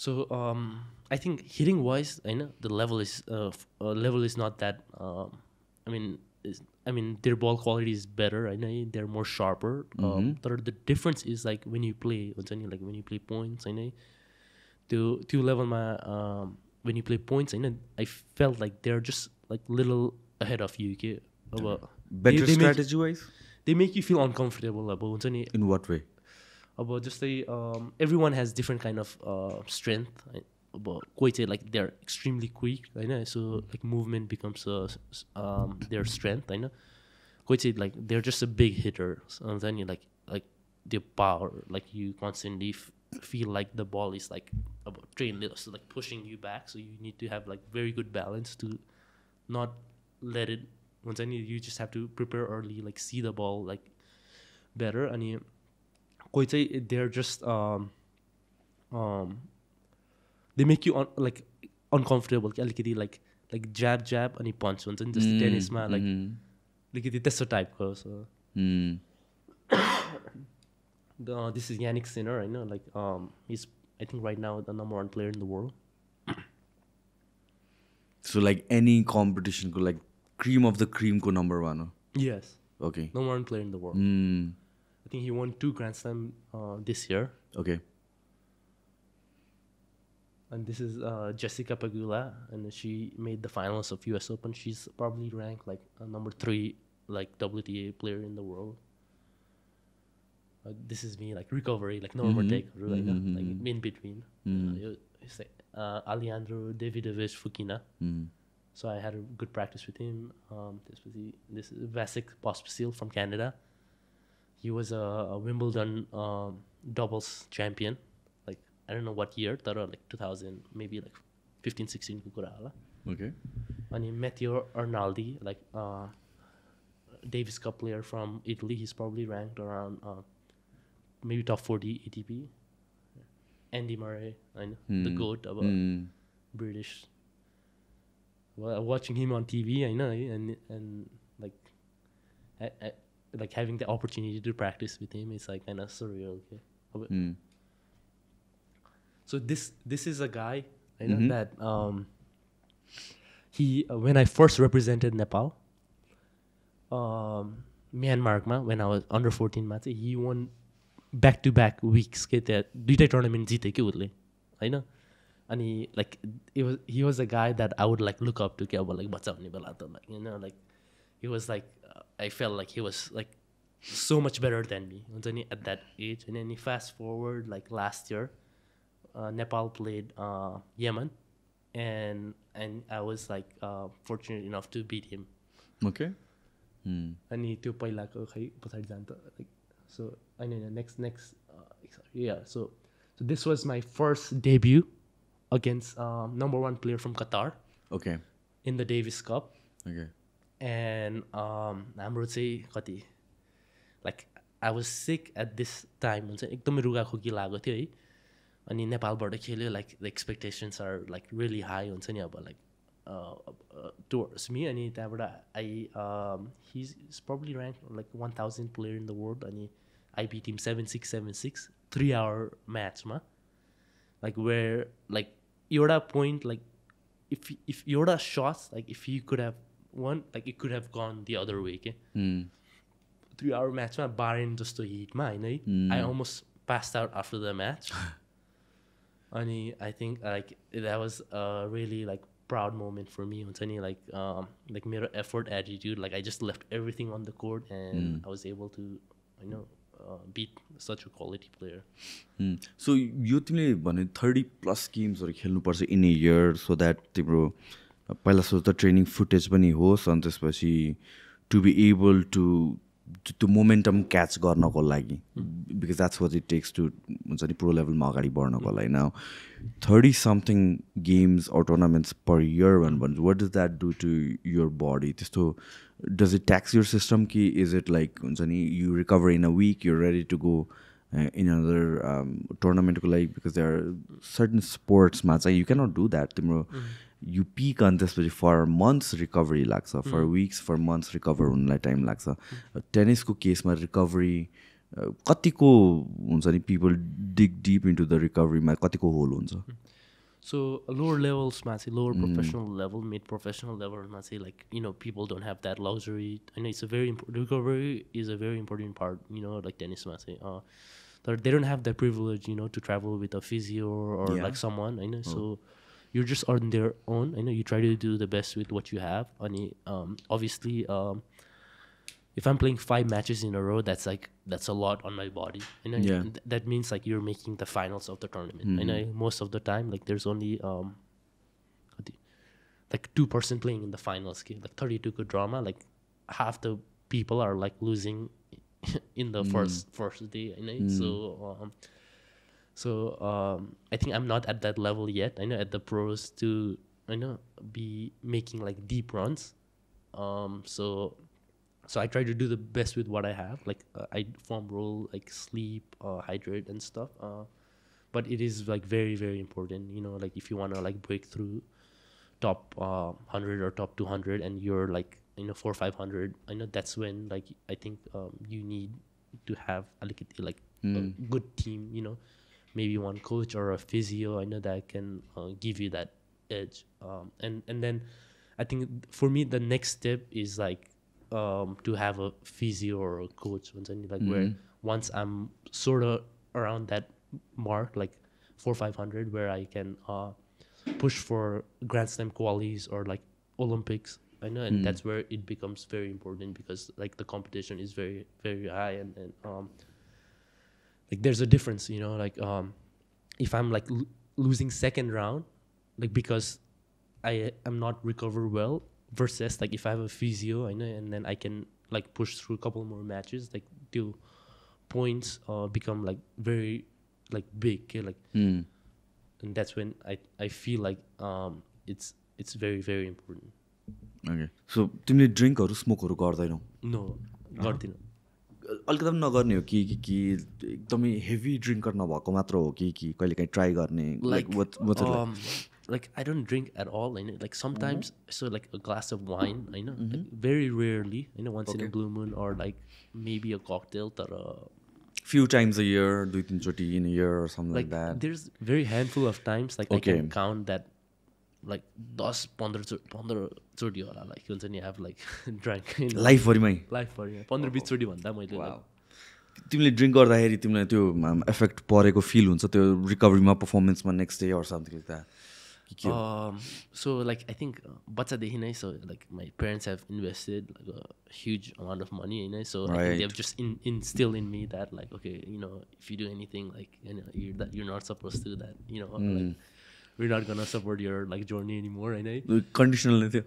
So I think hitting wise, I know the level is not that. I mean their ball quality is better. I know they're more sharper. The difference is like when you play, like when you play points. I know to level my when you play points. I know I felt like they're just like little ahead of you. Better strategy wise. They make you feel uncomfortable about in what way about just everyone has different kind of strength about quite like they're extremely quick I know so like movement becomes their strength I know quite like they're just a big hitter and then you like their power like you constantly feel like the ball is like about train so like pushing you back so you need to have like very good balance to not let it once you just have to prepare early like see the ball like better and they're just they make you like uncomfortable like jab and punch once in just tennis ma like this type so this is Yannick Sinner I know like he's I think right now the number 1 player in the world so like any competition could like cream of the cream ko number 1 yes okay number 1 player in the world I think he won 2 Grand Slam this year okay and this is Jessica Pegula and she made the finals of US Open. She's probably ranked like number 3 like WTA player in the world. This is me like recovery like no overtake like in between Alejandro Davidovich Fukina. So I had a good practice with him. This is Vasek Pospisil from Canada. He was a Wimbledon doubles champion. Like I don't know what year, like 2000, maybe like 15-16 को कुरा होला Okay. अनि Matteo Arnaldi like Davis Cup player from Italy, he's probably ranked around maybe top 40 ATP. Andy Murray, I know the GOAT of British. Well, watching him on TV, I know, and like like having the opportunity to practice with him is like kind of surreal. Okay? So this is a guy I know that he when I first represented Nepal, Myanmar ma when I was under 14 ma चाहिँ he won back to back weeks के त्यहाँ दुईटै टुर्नामेन्ट जिते कि उसले हैन अनि like he was a guy that I would like look up to के अब like बच्चा हुने बेला त like you know like he was like I felt like he was like so much better than me हुन्छ नि at that age. And then fast forward like last year Nepal played Yemen and I was like fortunate enough to beat him. Okay. अनि त्यो पहिलाको खै पछाडि जान्छ like so I know next yeah so this was my first debut against number 1 player from Qatar. Okay. In the Davis Cup. Okay. And हाम्रो चाहिँ कति like I was sick at this time हुन्छ एकदमै रुगाखोकी लागेको थियो है अनि नेपालबाट खेल्यो like the expectations are like really high हुन्छ नि अब like towards me अनि त्यहाँबाट he's probably ranked like 1000 player in the world अनि I beat him 7-6 7-6 3-hour match ma like where like एउटा point like if एउटा shots like if he could have won like it could have gone the other way के 3-hour match ma Bahrain जस्तो heat ma हैन है I almost passed out after the match. अनि I think like that was a really like proud moment for me हुन्छ नि like मेरो effort attitude like I just left everything on the court and I was able to you know beat such a quality player. So यो तिमीले भने 30+ गेम्सहरु खेल्नुपर्छ in a year so that तिम्रो पहिला सोच ट्रेनिङ फुटेज पनि होस् अनि त्यसपछि to be able to momentum catch गर्नको लागि because that's what it takes to हुन्छ नि pro level मा अगाडि बढ्नको लागि. Now 30 something games or tournaments per year what does that do to your body? त्यस्तो does it tax your system ki is it like हुन्छ नि you recover in a week you're ready to go in another tournament ko like because there are certain sports ma you cannot do that तिम्रो you peak on this for months recovery लाग्छ for weeks for months recover हुनलाई time लाग्छ. Tennis को case मा recovery कतिको हुन्छ नि people dig deep into the recovery मा कतिको hole हुन्छ. So lower levels ma lower professional level mid professional level ma like you know people don't have that luxury. I know it's a very recovery is a very important part you know like tennis ma they don't have the privilege you know to travel with a physio or like someone I know so you're just on their own. I know you try to do the best with what you have. And obviously, if I'm playing 5 matches in a row, that's a lot on my body. You know, that means like you're making the finals of the tournament. I know most of the time, like there's only like 2% playing in the finals. Like 32 good drama, like half the people are like losing in the first day. You know, so I think I'm not at that level yet. I know at the pros to I know be making like deep runs. So I try to do the best with what I have. Like I foam roll, like sleep, hydrate and stuff. But it is like very very important. You know, like if you want to like break through top 100 or top 200 and you're like you know 400-500. I know that's when like I think you need to have like a good team. You know. Maybe one coach or a physio, I know that can give you that edge. And then I think for me, the next step is like to have a physio or a coach. Like where once I'm sort of around that mark, like 400-500, where I can push for Grand Slam qualies or like Olympics. I know, and that's where it becomes very important because like the competition is very, very high and like there's a difference, you know, like if I'm like losing second round, like because I am not recovered well versus like if I have a physio, I know, and then I can like push through a couple more matches, like till points become like very like big, okay? Like and that's when I feel like it's very very important. Okay, so तिमीले ड्रिङ्कहरू स्मोकहरू गर्दैनौ? No, गर्दिनँ. अलिकति पनि नगर्ने हो कि एकदमै हेभी ड्रिङ्कर नभएको मात्र हो कि कहिलेकाहीँ ट्राई गर्ने? Like I don't drink at all, like sometimes, so like a glass of wine, like very rarely, once in a blue moon, or like maybe a cocktail, few times a year, 2-3 choti in a year or something like that. There's very handful of times, like I can count that, like 10-15 choti होला, like हुन्छ नि have like drank life भरिमै 15-20 चोटी भन्दा मैले. तिमीले ड्रिङ्क गर्दाखेरि तिमीलाई त्यो इफेक्ट परेको फिल हुन्छ त्यो रिकभरीमा, पर्फर्मेन्समा, next day or something like that? So like I think बच्चादेखि नै, so like my parents have invested like a huge amount of money, so I think they have just instilled in me that like, okay, if you do anything, like you're not supposed to, that like, we're not gonna support your like journey anymore, conditional थियो.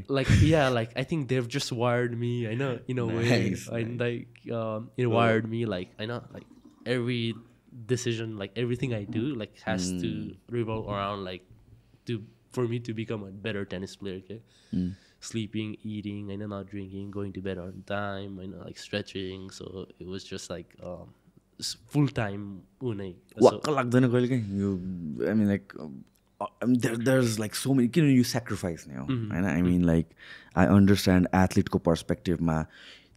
Like yeah, like I think they've just wired me, in a way, and like it wired me, like like every decision, like everything I do, like has to revolve around like for me to become a better tennis player. Okay, sleeping, eating, not drinking, going to bed on time, like stretching. So it was just like full time. वाक्क लाग्दैन कहिलेकाहीँ? I mean like there's like so many, you sacrifice now, and I mean like I understand athlete ko perspective ma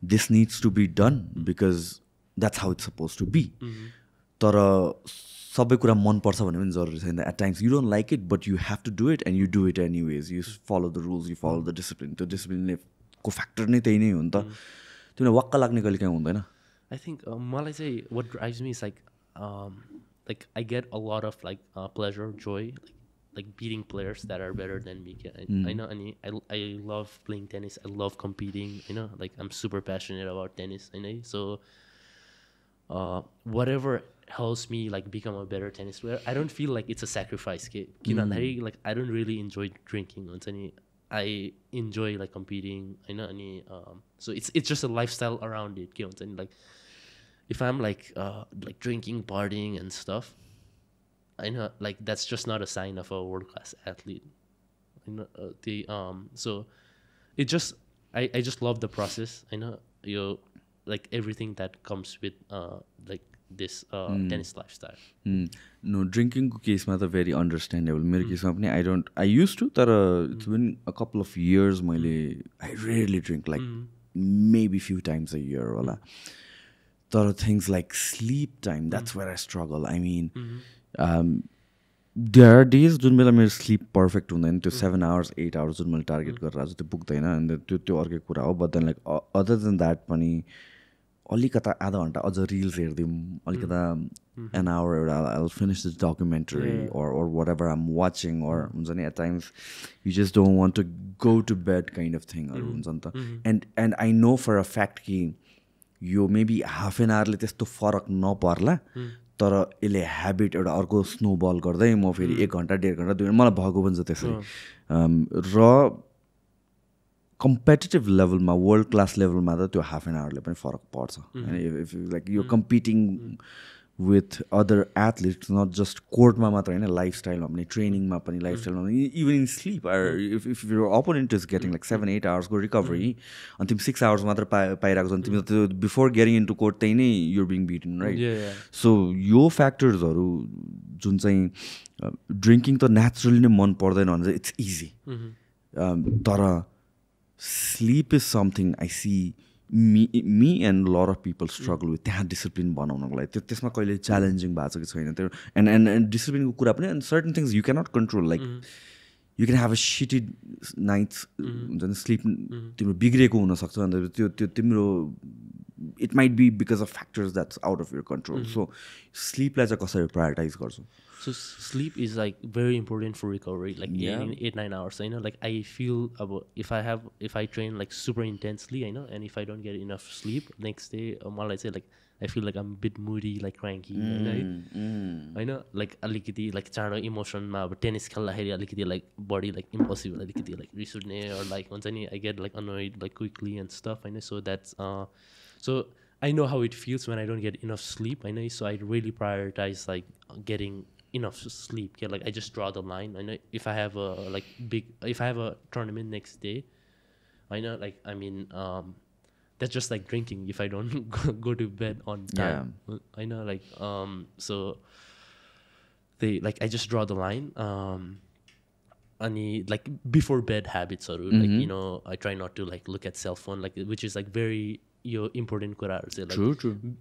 this needs to be done because that's how it's supposed to be. तर सबै कुरा मन पर्छ भन्ने पनि जरुरी छैन. At times you don't like it, but you have to do it, and you do it anyways. You follow the rules, you follow the discipline. त्यो डिसिप्लिन को फ्याक्टर नै त्यही नै हो नि त. तिमीलाई वाक्क लाग्ने कहिलेकाहीँ हुँदैन? I think मलाई चाहिँ what drives me is like I get a lot of like pleasure, joy, like beating players that are better than me. I know, and I love playing tennis. I love competing. Like I'm super passionate about tennis. So whatever helps me like become a better tennis player, I don't feel like it's a sacrifice. Like I don't really enjoy drinking. I enjoy like competing. So it's just a lifestyle around it. Like if I'm like drinking, partying and stuff, I know like that's just not a sign of a world-class athlete. So it just I just love the process. Like everything that comes with like this tennis lifestyle. No, drinking ko case ma ta very understandable. Mero case ma pani I used to, but it's been a couple of years I rarely drink, like maybe few times a year wala. There are things like sleep time, that's where I struggle. I mean there are days जुन बेला मेरो स्लिप पर्फेक्ट हुँदैन, त्यो 7 hours 8 hours जुन मैले टार्गेट गरेर आज त्यो पुग्दैन, अनि त्यो अर्कै कुरा हो. But then like other than that पनि अलिकता आधा घन्टा अझ रिल्स हेरिदिउँ, अलिकता an hour एउटा I'll finish this documentary or whatever I'm watching, or हुन्छ नि at times you just don't want to go to bed kind of thing हरू हुन्छ नि त. And I know for a fact कि यो maybe half an hour ले त्यस्तो फरक नपर्ला, तर यसले ह्याबिट एउटा अर्को स्नोबल गर्दै म फेरि 1 घन्टा 1.5 घन्टा 2 घन्टा मलाई भएको पनि छ त्यसरी. र कम्पिटिटिभ लेभलमा, वर्ल्ड क्लास लेभलमा त त्यो हाफ एन आवरले पनि फरक पर्छ. If like you competing with other athletes, not just कोर्टमा मात्र होइन, लाइफस्टाइलमा पनि, ट्रेनिङमा पनि, लाइफस्टाइलमा पनि, even in sleep. If your opponent is getting like 7-8 आवर्सको रिकभरी अनि तिमी 6 आवर्स मात्र पाइरहेको छ, अनि तिमी त्यो बिफोर गेटिङ इन्टु कोर्ट त्यही नै you're being beaten, right? So यो फ्याक्टर्सहरू जुन चाहिँ ड्रिङ्किङ त नेचुरली नै मन पर्दैन भने चाहिँ इट्स इजी, तर sleep is something I see me and a lot of people struggle with. त्यहाँ डिसिप्लिन बनाउनको लागि त्यसमा कहिले च्यालेन्जिङ भएको छ कि छैन त्यो? एन्ड डिसिप्लिनको कुरा पनि, and certain things you cannot control, like you can have a shitty nights, हुन्छ नि, स्लिप तिम्रो बिग्रेको हुनसक्छ, अन्त त्यो तिम्रो it might be because of factors that's out of your control. So स्लिपलाई चाहिँ कसरी प्रायोरिटाइज गर्छौ? So sleep is like very important for recovery, like 8-9 hours. Like I feel about if I train like super intensely, and if I don't get enough sleep next day, I say like I feel like I'm a bit moody, like cranky, like alikiti like chano emotion ma tennis khelदाखेरि alikiti like body like impulsive, alikiti like रिस उठ्ने, or like हुन्छ नि I get like annoyed like quickly and stuff. So that's so I know how it feels when I don't get enough sleep. So I really prioritize like getting enough sleep. Okay? Like I just draw the line. I know if I have if I have a tournament next day, I know like I mean that's just like drinking if I don't go to bed on time. Yeah. I know like so they like I just draw the line. Any like before bed habits or like you know I try not to like look at cell phone like which is like very important kura like true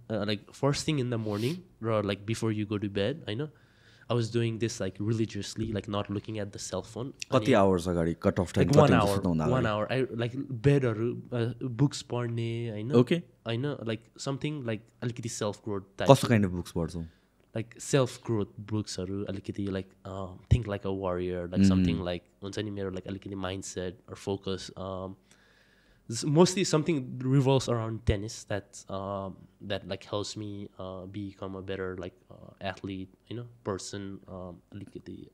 like first thing in the morning or like before you go to bed. I know I was doing this like religiously, like not looking at the cell phone. Kati hours agadi cut off time like 1 hour I like bed or books parne I know. Okay, I know like something like alikiti self growth type. what kind of books पढ्छौ? Like self growth books haru alikiti like think like a warrior like something like huncha ni mero like alikiti mindset or focus mostly something revolves around tennis that like helps me become a better like athlete, you know, person. Alikiti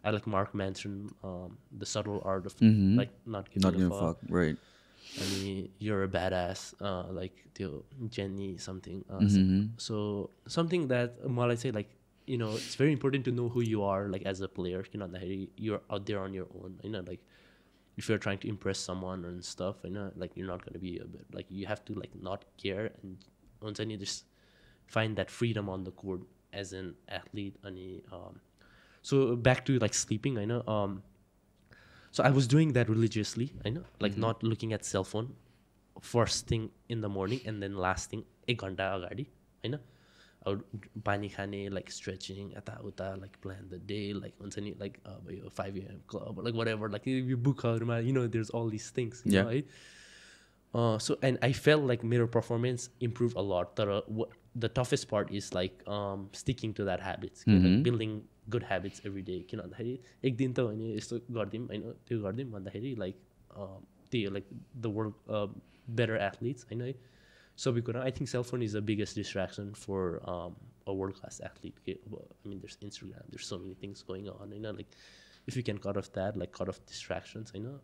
I like Mark Manson, the subtle art of like not giving a fuck. Right. I mean, you're a badass, like Jenny something. So something that I say like, you know, it's very important to know who you are like as a player. You know, you're out there on your own. You know, like if you're trying to impress someone and stuff, you know, like you're not gonna be a bit like you have to like not care and once you just find that freedom on the court as an athlete. And so back to like sleeping, I know. So I was doing that religiously, I know, like not looking at cell phone first thing in the morning and then last thing 1 घण्टा अगाडि, हैन. I would pani khane, like stretching, ata uta, like plan the day, like like 5 a.m. club, or like whatever, like you book out, you know, there's all these things, you know, right? So and I felt like mirror performance improved a lot. The toughest part is like sticking to that habits, like building good habits every day. किन भन्दाखेरि एक दिन त हैन यस्तो गर्दिम हैन त्यो गर्दिम भन्दाखेरि like त्यो like the world better athletes, हैन है. सबै कुरा I think cell phone is the biggest distraction for a world class athlete. I mean there's Instagram, there's so many things going on, you know, like if you can cut off that, like cut off distractions, you know,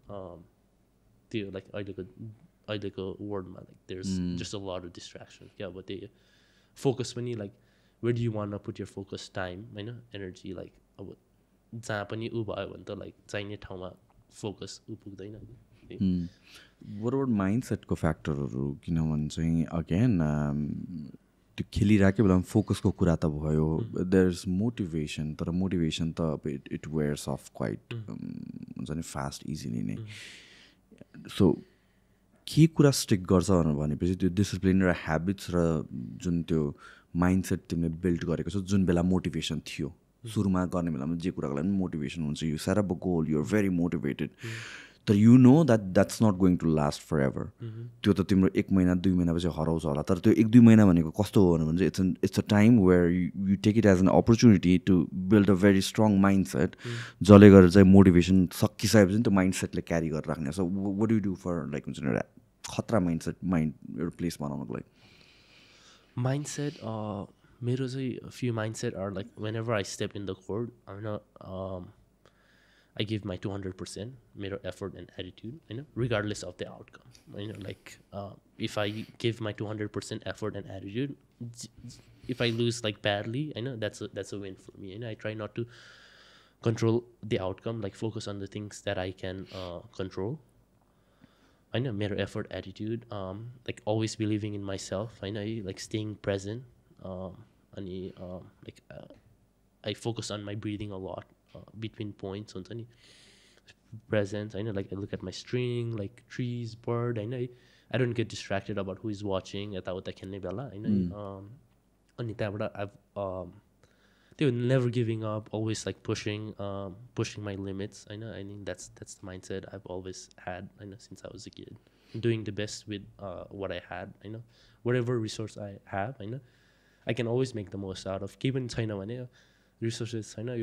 त्यो like अहिलेको वर्ल्डमा like there's just a lot of distractions. Yeah, but they focus पनि like where do you want to put your focus time, हैन, energy, like अब जहाँ पनि उ भयो भने त like चाहिने ठाउँमा focus उ पुग्दैन. What about mindset को फ्याक्टरहरू? किनभने चाहिँ अगेन त्यो खेलिराखेको बेलामा फोकसको कुरा त भयो, देयर इज मोटिभेसन, तर मोटिभेसन त इट वेयर्स अफ क्वाइट हुन्छ नि फास्ट इजिली नै. सो के कुरा स्टिक गर्छ भनेपछि त्यो डिसिप्लिन र ह्याबिट्स र जुन त्यो माइन्डसेट तिमीले बिल्ड गरेको छ, जुन बेला मोटिभेसन थियो सुरुमा गर्ने बेलामा जे कुराको लागि मोटिभेसन हुन्छ, you set up a goal, you are very motivated, तर you know that's not going to last forever. त्यो त तिम्रो 1 महिना 2 महिनापछि हराउँछ होला, तर त्यो 1-2 महिना भनेको कस्तो हो भने it's a time where you take it as an opportunity to build a very strong mind set, जसले गर्दा चाहिँ मोटिभेसन सकिसकेपछि त्यो माइन्ड सेटले क्यारी गरेर राख्ने. So what do for like हुन्छ नि एउटा खतरा माइन्ड सेट एउटा प्लेस बनाउनको लागि? Mindset, मेरो चाहिँ few mindset are like whenever I step in the court, I'm not I give my 200%, मेरो effort and attitude, you know, regardless of the outcome. You know, like if I give my 200% effort and attitude, if I lose like badly, I know that's a win for me. You know, I try not to control the outcome, like focus on the things that I can control. I know मेरो effort, attitude, like always believing in myself. I know like staying present, like I focus on my breathing a lot between points. Presence. I know like I look at my string, like trees, bird. I know I don't get distracted about who is watching. I know I've never giving up, always like pushing my limits. I know. I mean that's the mindset I've always had. I know since I was a kid, doing the best with what I had. I know whatever resource I have. I know I can always make the most out of. Given China, resources. I know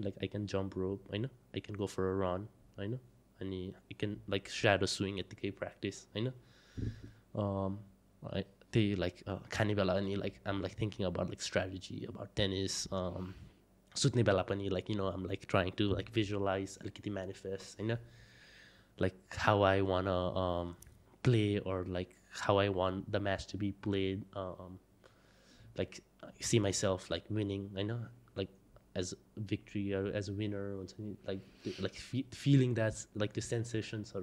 like I can jump rope. I know I can go for a run. I know, and I can like shadow swing at the K practice. I know. They like Kanibala and like I'm like thinking about like strategy about tennis. Sutni Bela pani like you know I'm like trying to like visualize like manifest. You know, like how I wanna play or like how I want the match to be played. Like see myself like winning. I know, like as victory or as a winner, like feeling that's like the sensations or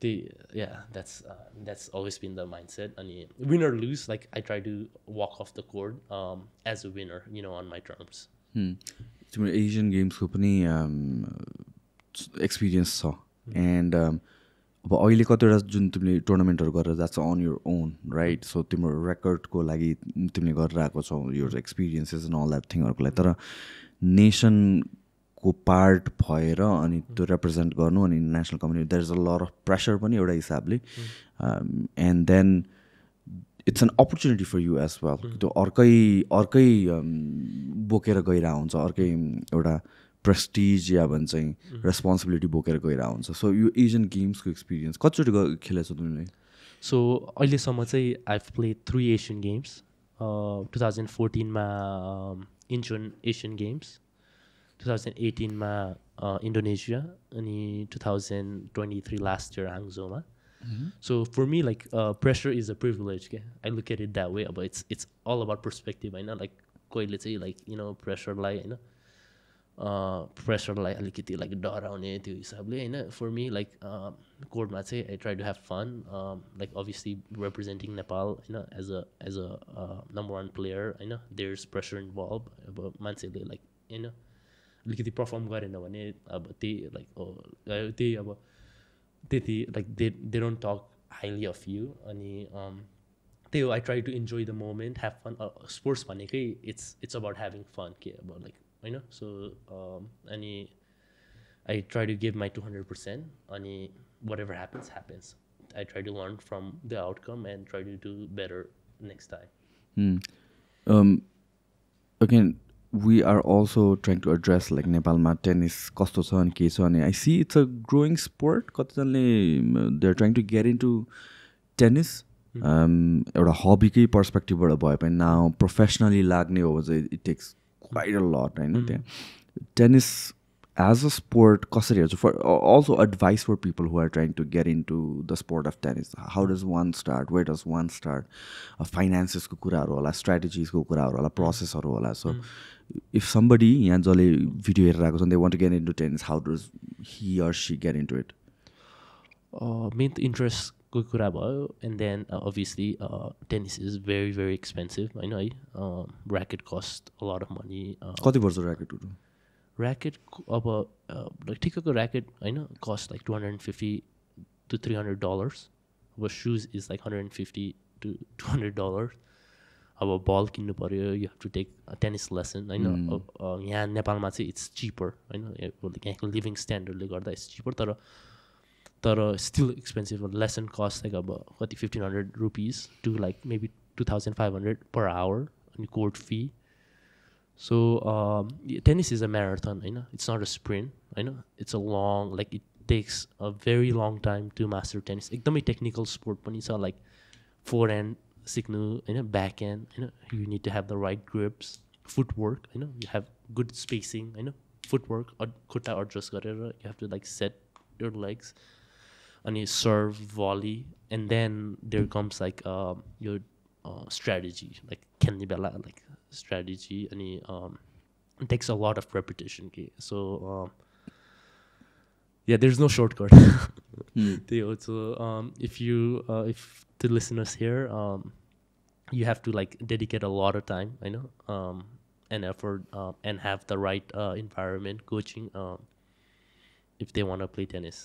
that's always been the mindset. And win or lose, like I try to walk off the court as a winner, on my terms. Asian Games को पनि एक्सपिरियन्स छ एन्ड अब अहिले कतिवटा जुन तिमीले टुर्नामेन्टहरू गरेर that's on your own right so तिम्रो रेकर्डको लागि तिमीले गरेर आएको छौ your experiences and all that थिङहरूको लागि तर नेसनको पार्ट भएर अनि त्यो रिप्रेजेन्ट गर्नु अनि national community there is a lot of pressure पनि एउटा हिसाबले and then it's an opportunity for you as well त्यो अर्कै बोकेर गइरहेको हुन्छ अर्कै एउटा प्रेस्टिज या भन्छ चाहिँ रेस्पोन्सिबिलिटी बोकेर गइरहेको हुन्छ सो यो एसियन गेम्सको एक्सपिरियन्स कतिचोटि खेलेछौ तिमीले सो अहिलेसम्म चाहिँ आइभ प्लेड 3 एसियन गेम्स 2014मा इन्चोन एसियन गेम्स 2018मा इन्डोनेसिया अनि 2023 लास्ट इयर हाङझोमा So for me, like pressure is a privilege. Okay? I look at it that way. But it's all about perspective. I know, like, let's say, like pressure, like, pressure, like डराउने त्यो हिसाबले हैन. For me, like courtमा चाहिँ I try to have fun. Like obviously representing Nepal, as a number 1 player, there's pressure involved. अब मान्छेले like अलिकति perform गरेन भने अब त्यही like त्यही अब like they don't talk highly of you अनि I try to enjoy the moment, have fun. Sports भनेकै it's about having fun के about like so अनि I try to give my 200% अनि whatever happens. I try to learn from the outcome and try to do better next time. Again, we are also trying to address like Nepalma tennis kasto cha ani ke cha ani I see it's a growing sport कतिजनाले they're trying to get into tennis एउटा hobby कै पर्सपेक्टिभ बाट भए पनि now professionally लाग्ने हो चाहिँ it takes quite a lot हैन त्यहाँ tennis as a sport कसरी हेर्छ for also advice for people who are trying to get into the sport of tennis how does one start where does one start finances को कुराहरु होला strategies को कुराहरु होला process हरु होला so if somebody यहाँ जसले भिडियो हेरेर आएको छ they want to get into tennis how does he or she get into it main interest को कुरा भयो and then obviously tennis is very very expensive I know racket cost a lot of money कति पर्छ racket अब like ठिकको racket हैन cost like $250 to $300 अब shoes is like $150 to $200 अब ball किन्नु पर्यो you have to take a tennis lesson हैन यहाँ नेपालमा चाहिँ it's cheaper हैन यहाँको living standard ले गर्दा it's cheaper तर still expensive lesson cost like अब कति 1500 rupees to like maybe 2500 per hour and court fee so tennis is a marathon it's not a sprint it's a long like it takes a very long time to master tennis एकदमै technical sport पनि छ like forehand सिक्नु backhand you need to have the right grips footwork you have good spacing footwork खुट्टा adjust गरेर you have to like set your legs अनि serve volley and then there comes like your strategy like खेल्ने बेला like strategy अनि it takes a lot of repetition so yeah there's no shortcut so if the listeners here you have to like dedicate a lot of time and effort and have the right environment coaching if they want to play tennis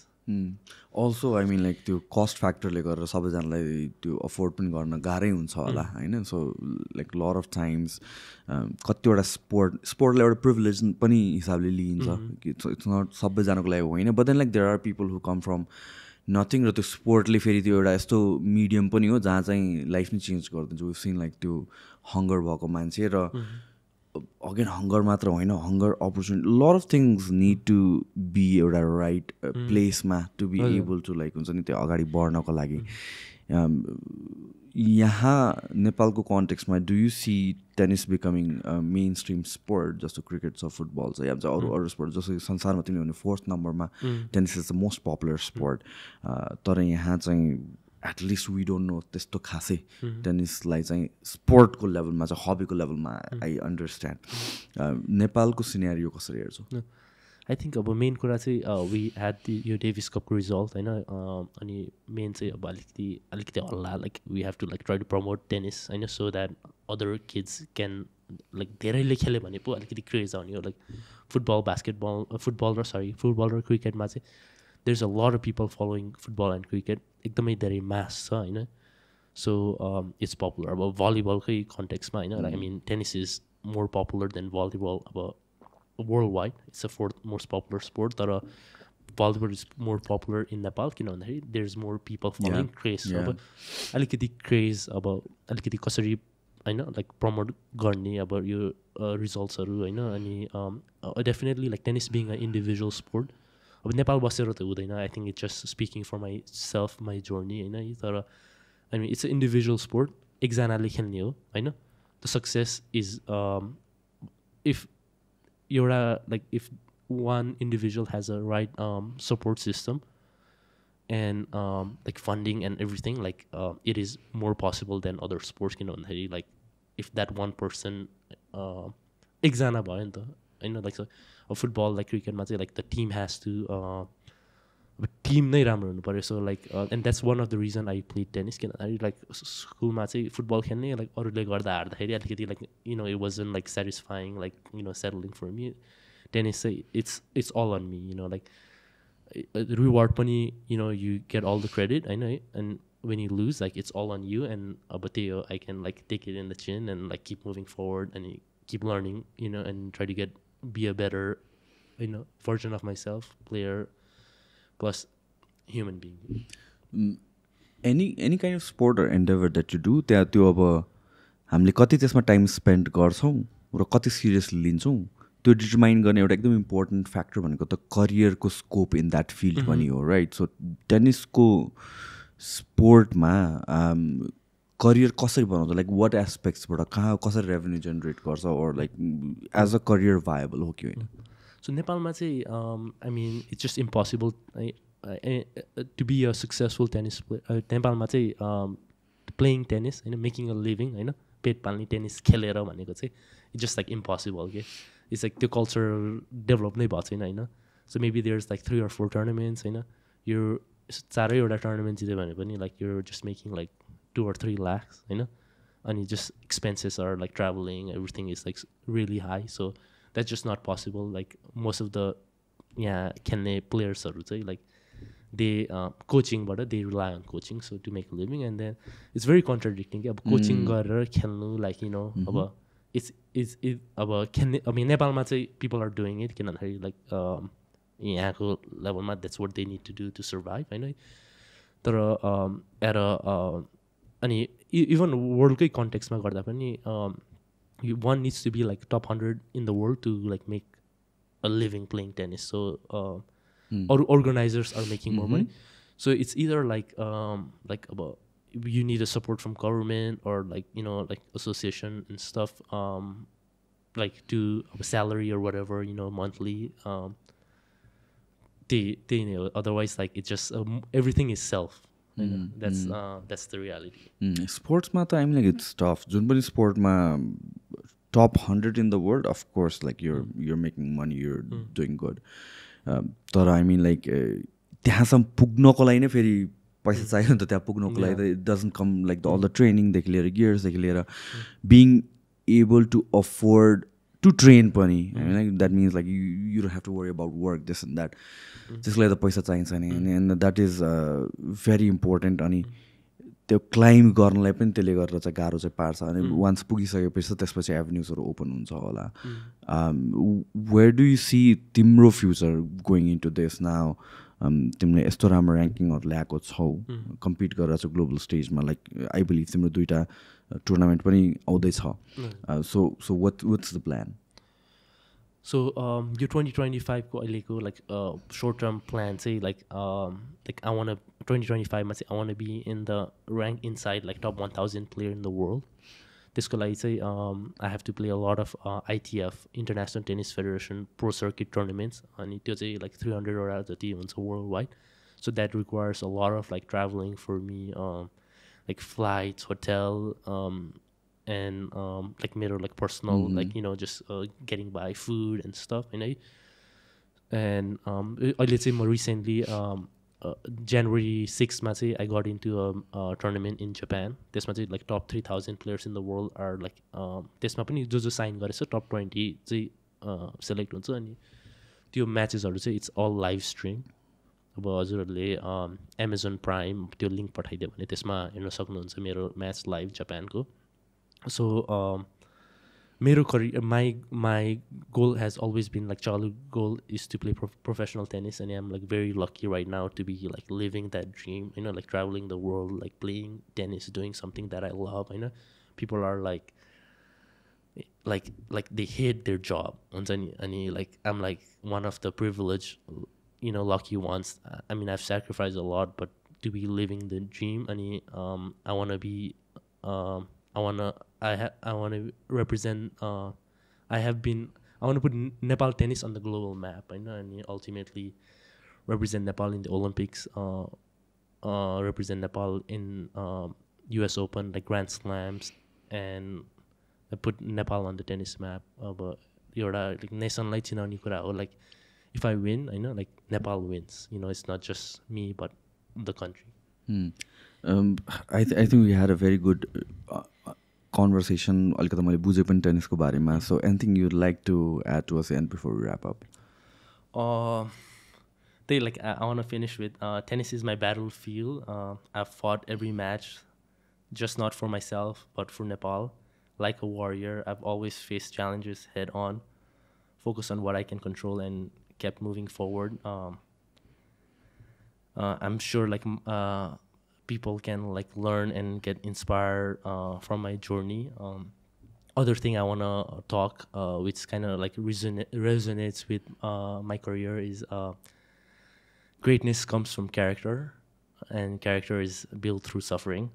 also I mean like त्यो cost factor ले गरेर सबैजनालाई त्यो afford पनि गर्न गाह्रै हुन्छ होला हैन so like lot of times कतिवटा स्पोर्टलाई एउटा privilege पनि हिसाबले लिइन्छ it's not सबैजनाको लागि होइन but then like there are people who come from nothing र त्यो स्पोर्टले फेरि त्यो एउटा यस्तो मिडियम पनि हो जहाँ चाहिँ लाइफ नै चेन्ज गरिदिन्छ we've seen like त्यो हङ्गर भएको मान्छे र again hunger मात्र होइन hunger opportunity lot of things need to be एउटा right place मा to be able to like हुन्छ नि त्यो अगाडि बढ्नको लागि यहाँ नेपालको कन्टेक्स्टमा do you see tennis becoming a mainstream sport जस्तो क्रिकेट छ फुटबल छ या अरू स्पोर्ट जस्तो संसारमा तिमीले भने 4th नम्बरमा tennis is the most popular sport तर यहाँ चाहिँ एटलिस्ट वी डोन्ट नो त्यस्तो खासै टेनिसलाई चाहिँ स्पोर्टको लेभलमा चाहिँ हबीको लेभलमा आई अन्डरस्ट्यान्ड नेपालको सिनेरियो कसरी हेर्छौ आई थिङ्क अब मेन कुरा चाहिँ वी ह्याड यो डेभिस कपको रिजल्ट होइन अनि मेन चाहिँ अब अलिकति हल्ला like we have to like try to promote tennis होइन so that other kids can like धेरैले खेल्यो भने पो अलिकति क्रेज आउने हो लाइक फुटबल र क्रिकेटमा चाहिँ there is a lot of people following football and cricket एकदमै धेरै मास छ होइन सो इट्स पपुलर अब भलिबलकै कन्टेक्समा होइन I mean tennis is more popular than volleyball अब world wide it's a fourth most popular sport तर volleyball is more popular in Nepal किन भन्दाखेरि there is more people following craze अब अलिकति क्रेज अब अलिकति कसरी होइन लाइक प्रमोट गर्ने अब यो रिजल्ट्सहरू होइन अनि definitely like tennis being a individual sport अब नेपाल बसेर त हुँदैन I think it's just speaking for myself my journey होइन तर I mean it's a individual sport एकजनाले खेल्ने हो होइन द सक्सेस इज इफ एउटा like if one individual has a right support system and like funding and everything like it is more possible than other sports किन भन्दाखेरि like if that one person एकजना भयो नि त होइन like so फुटबल लाइक क्रिकेटमा चाहिँ like the team has to अब टिम नै राम्रो हुनु पऱ्यो so like and that's one of the reason I play tennis किन भन्दाखेरि लाइक स्कुलमा चाहिँ फुटबल खेल्ने लाइक अरूले गर्दा हार्दाखेरि अलिकति like you know it wasn't like satisfying like you know settling for me tennis चाहिँ it's all on me you know like reward पनि you know you get all the credit I know and when you lose like it's all on you and but I can like take it in the chin and like keep moving forward and keep learning you know and try to be a better you know version of myself player plus human being any kind of sport or endeavor that you do त्यहाँ त्यो अब हामीले कति त्यसमा टाइम स्पेन्ड गर्छौँ र कति सिरियसली लिन्छौँ त्यो डिटरमाइन गर्ने एउटा एकदम इम्पोर्टेन्ट फ्याक्टर भनेको त करियरको स्कोप इन द्याट फिल्ड पनि हो राइट सो टेनिसको स्पोर्टमा करियर कसरी बनाउँछ लाइक वाट एस्पेक्ट्सबाट कहाँ कसरी रेभेन्यू जेनेरेट गर्छ or like as a career viable हो कि होइन सो नेपालमा चाहिँ I mean it's just impossible to be a successful tennis player नेपालमा चाहिँ प्लेइङ टेनिस होइन मेकिङ अ लिभिङ होइन पेट पाल्ने टेनिस खेलेर भनेको चाहिँ इट्स जस्ट लाइक इम्पोसिबल के इट्स लाइक त्यो कल्चर डेभलप नै भएको छैन होइन सो maybe there is like 3 or 4 tournaments होइन यो 4वटा टुर्नामेन्ट जित्यो भने पनि like your just making like 2 or 3 lakhs होइन अनि जस्ट expenses are like travelling everything is like really high so that's just not possible like most of the यहाँ खेल्ने प्लेयर्सहरू चाहिँ लाइक दे कोचिङबाट they rely on coaching so to make a living and then it's very contradicting कि अब कोचिङ गरेर खेल्नु लाइक यु नो अब इट्स अब खेल्ने अब नेपालमा चाहिँ पिपल आर डुइङ इट किन भन्दाखेरि लाइक यहाँको लेभलमा that's what they need to do to survive होइन तर एट अनि इभन वर्ल्डकै कन्टेक्समा गर्दा पनि one needs to be like top 100 in the world to like make a living playing tennis so अरू organizers are making more money so it's either like अब you need a support from government or like you know like association and stuff like to a salary or whatever you know monthly they you know, otherwise like it just everything is self you know, that's the reality sports ma ta I mean like it's tough jun pani sport ma top 100 in the world of course like you're making money you're doing good तर I mean like त्यहाँसम्म पुग्नको लागि नै फेरि पैसा चाहियो नि त त्यहाँ पुग्नुको लागि त it doesn't come like all the ट्रेनिङदेखि लिएर गियर्सदेखि लिएर being able to afford to train पनि होइन that means like you don't have to worry about work this and that त्यसको लागि त पैसा चाहिन्छ नि and that is very important अनि त्यो क्लाइम्ब गर्नलाई पनि त्यसले गरेर चाहिँ गाह्रो चाहिँ पार्छ अनि वान्स पुगिसकेपछि त्यसपछि एभेन्युजहरू ओपन हुन्छ होला वेयर डु यु सी तिम्रो future going into this now तिमीले यस्तो राम्रो ऱ्याङ्किङहरू ल्याएको छौ कम्पिट गरेर चाहिँ ग्लोबल स्टेजमा लाइक आई बिलिभ तिम्रो 2टा टुर्नामेन्ट पनि आउँदैछ so what's the plan so यो 2025 को अहिलेको लाइक सर्ट टर्म प्लान चाहिँ लाइक आई वान 2025 मा चाहिँ I want be in the rank inside like top 1000 player in the world त्यसको लागि चाहिँ I have to play a lot of ITF international tennis federation pro circuit tournaments अनि त्यो चाहिँ लाइक 300वटा जति हुन्छ world wide So that requires a lot of like traveling for me, like flights, hotel, and like मेरो like personal like just getting by food and stuff, and अहिले चाहिँ म recently January 6th मा चाहिँ I got into a tournament in Japan. त्यसमा चाहिँ like top 3,000 players in the world are like त्यसमा पनि जो साइन गरेछ top 20 चाहिँ सेलेक्ट हुन्छ अनि त्यो म्याचेसहरू चाहिँ इट्स अल लाइभ स्ट्रिम. अब हजुरहरूले एमाजोन प्राइम त्यो लिङ्क पठाइदियो भने त्यसमा हेर्न सक्नुहुन्छ मेरो म्याच लाइभ जापानको. सो मेरो career my goal has always been like childhood goal is to play professional tennis, and I'm like very lucky right now to be like living that dream, like traveling the world, like playing tennis, doing something that I love. People are like they hate their job, and like I'm like one of the privileged lucky ones. I mean, I've sacrificed a lot, but to be living the dream, I want to be I want to represent I want to put Nepal tennis on the global map, and ultimately represent Nepal in the Olympics, represent Nepal in US Open, like Grand Slams, and put Nepal on the tennis map. But like nationally chinaउने कुरा हो, like if I win, like Nepal wins. It's not just me but the country. I think we had a very good conversation अलिकति मैले बुझे पनि टेनिसको बारेमा. So anything you'd like to add to us and before we wrap up? Like I want to finish with tennis is my battlefield. I've fought every match, just not for myself but for Nepal. Like a warrior, I've always faced challenges head on, focused on what I can control, and kept moving forward. I'm sure like people can like learn and get inspired from my journey. Other thing I want to talk, which kind of like resonates with my career, is greatness comes from character, and character is built through suffering.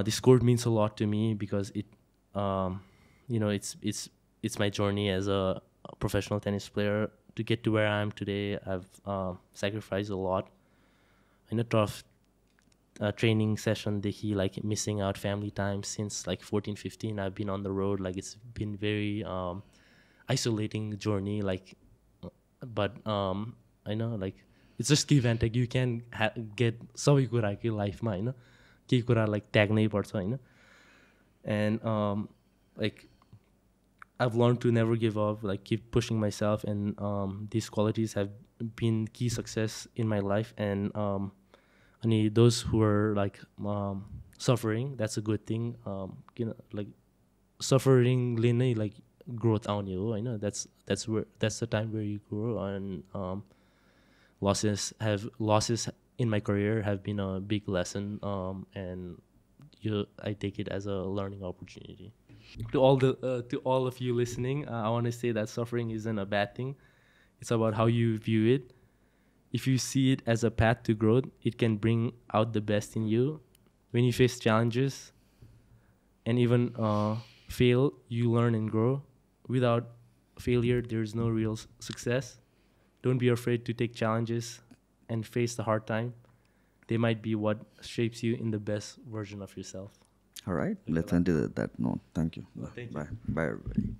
This quote means a lot to me because it it's my journey as a professional tennis player. To get to where I am today, I've sacrificed a lot. In a tough training session, like missing out family time since like 14-15, I've been on the road. Like it's been very isolating journey. Like, but I know like it's just give and take. You can get सबै कुराकै लाइफमा केही कुरा like त्याग्नै पर्छ and like I've learned to never give up, like keep pushing myself, and these qualities have been key success in my life. And those who are like suffering, that's a good thing. Like suffering नै like growth आउने हो, that's the time where you grow. And losses in my career have been a big lesson, and I take it as a learning opportunity. To all of you listening, I want to say that suffering isn't a bad thing. It's about how you view it. If you see it as a path to growth, it can bring out the best in you. When you face challenges and even fail, you learn and grow. Without failure, there's no real success. Don't be afraid to take challenges and face the hard time. They might be what shapes you in the best version of yourself. All right, let's end it at that note. Thank you. Thank you. Bye. Bye, everybody.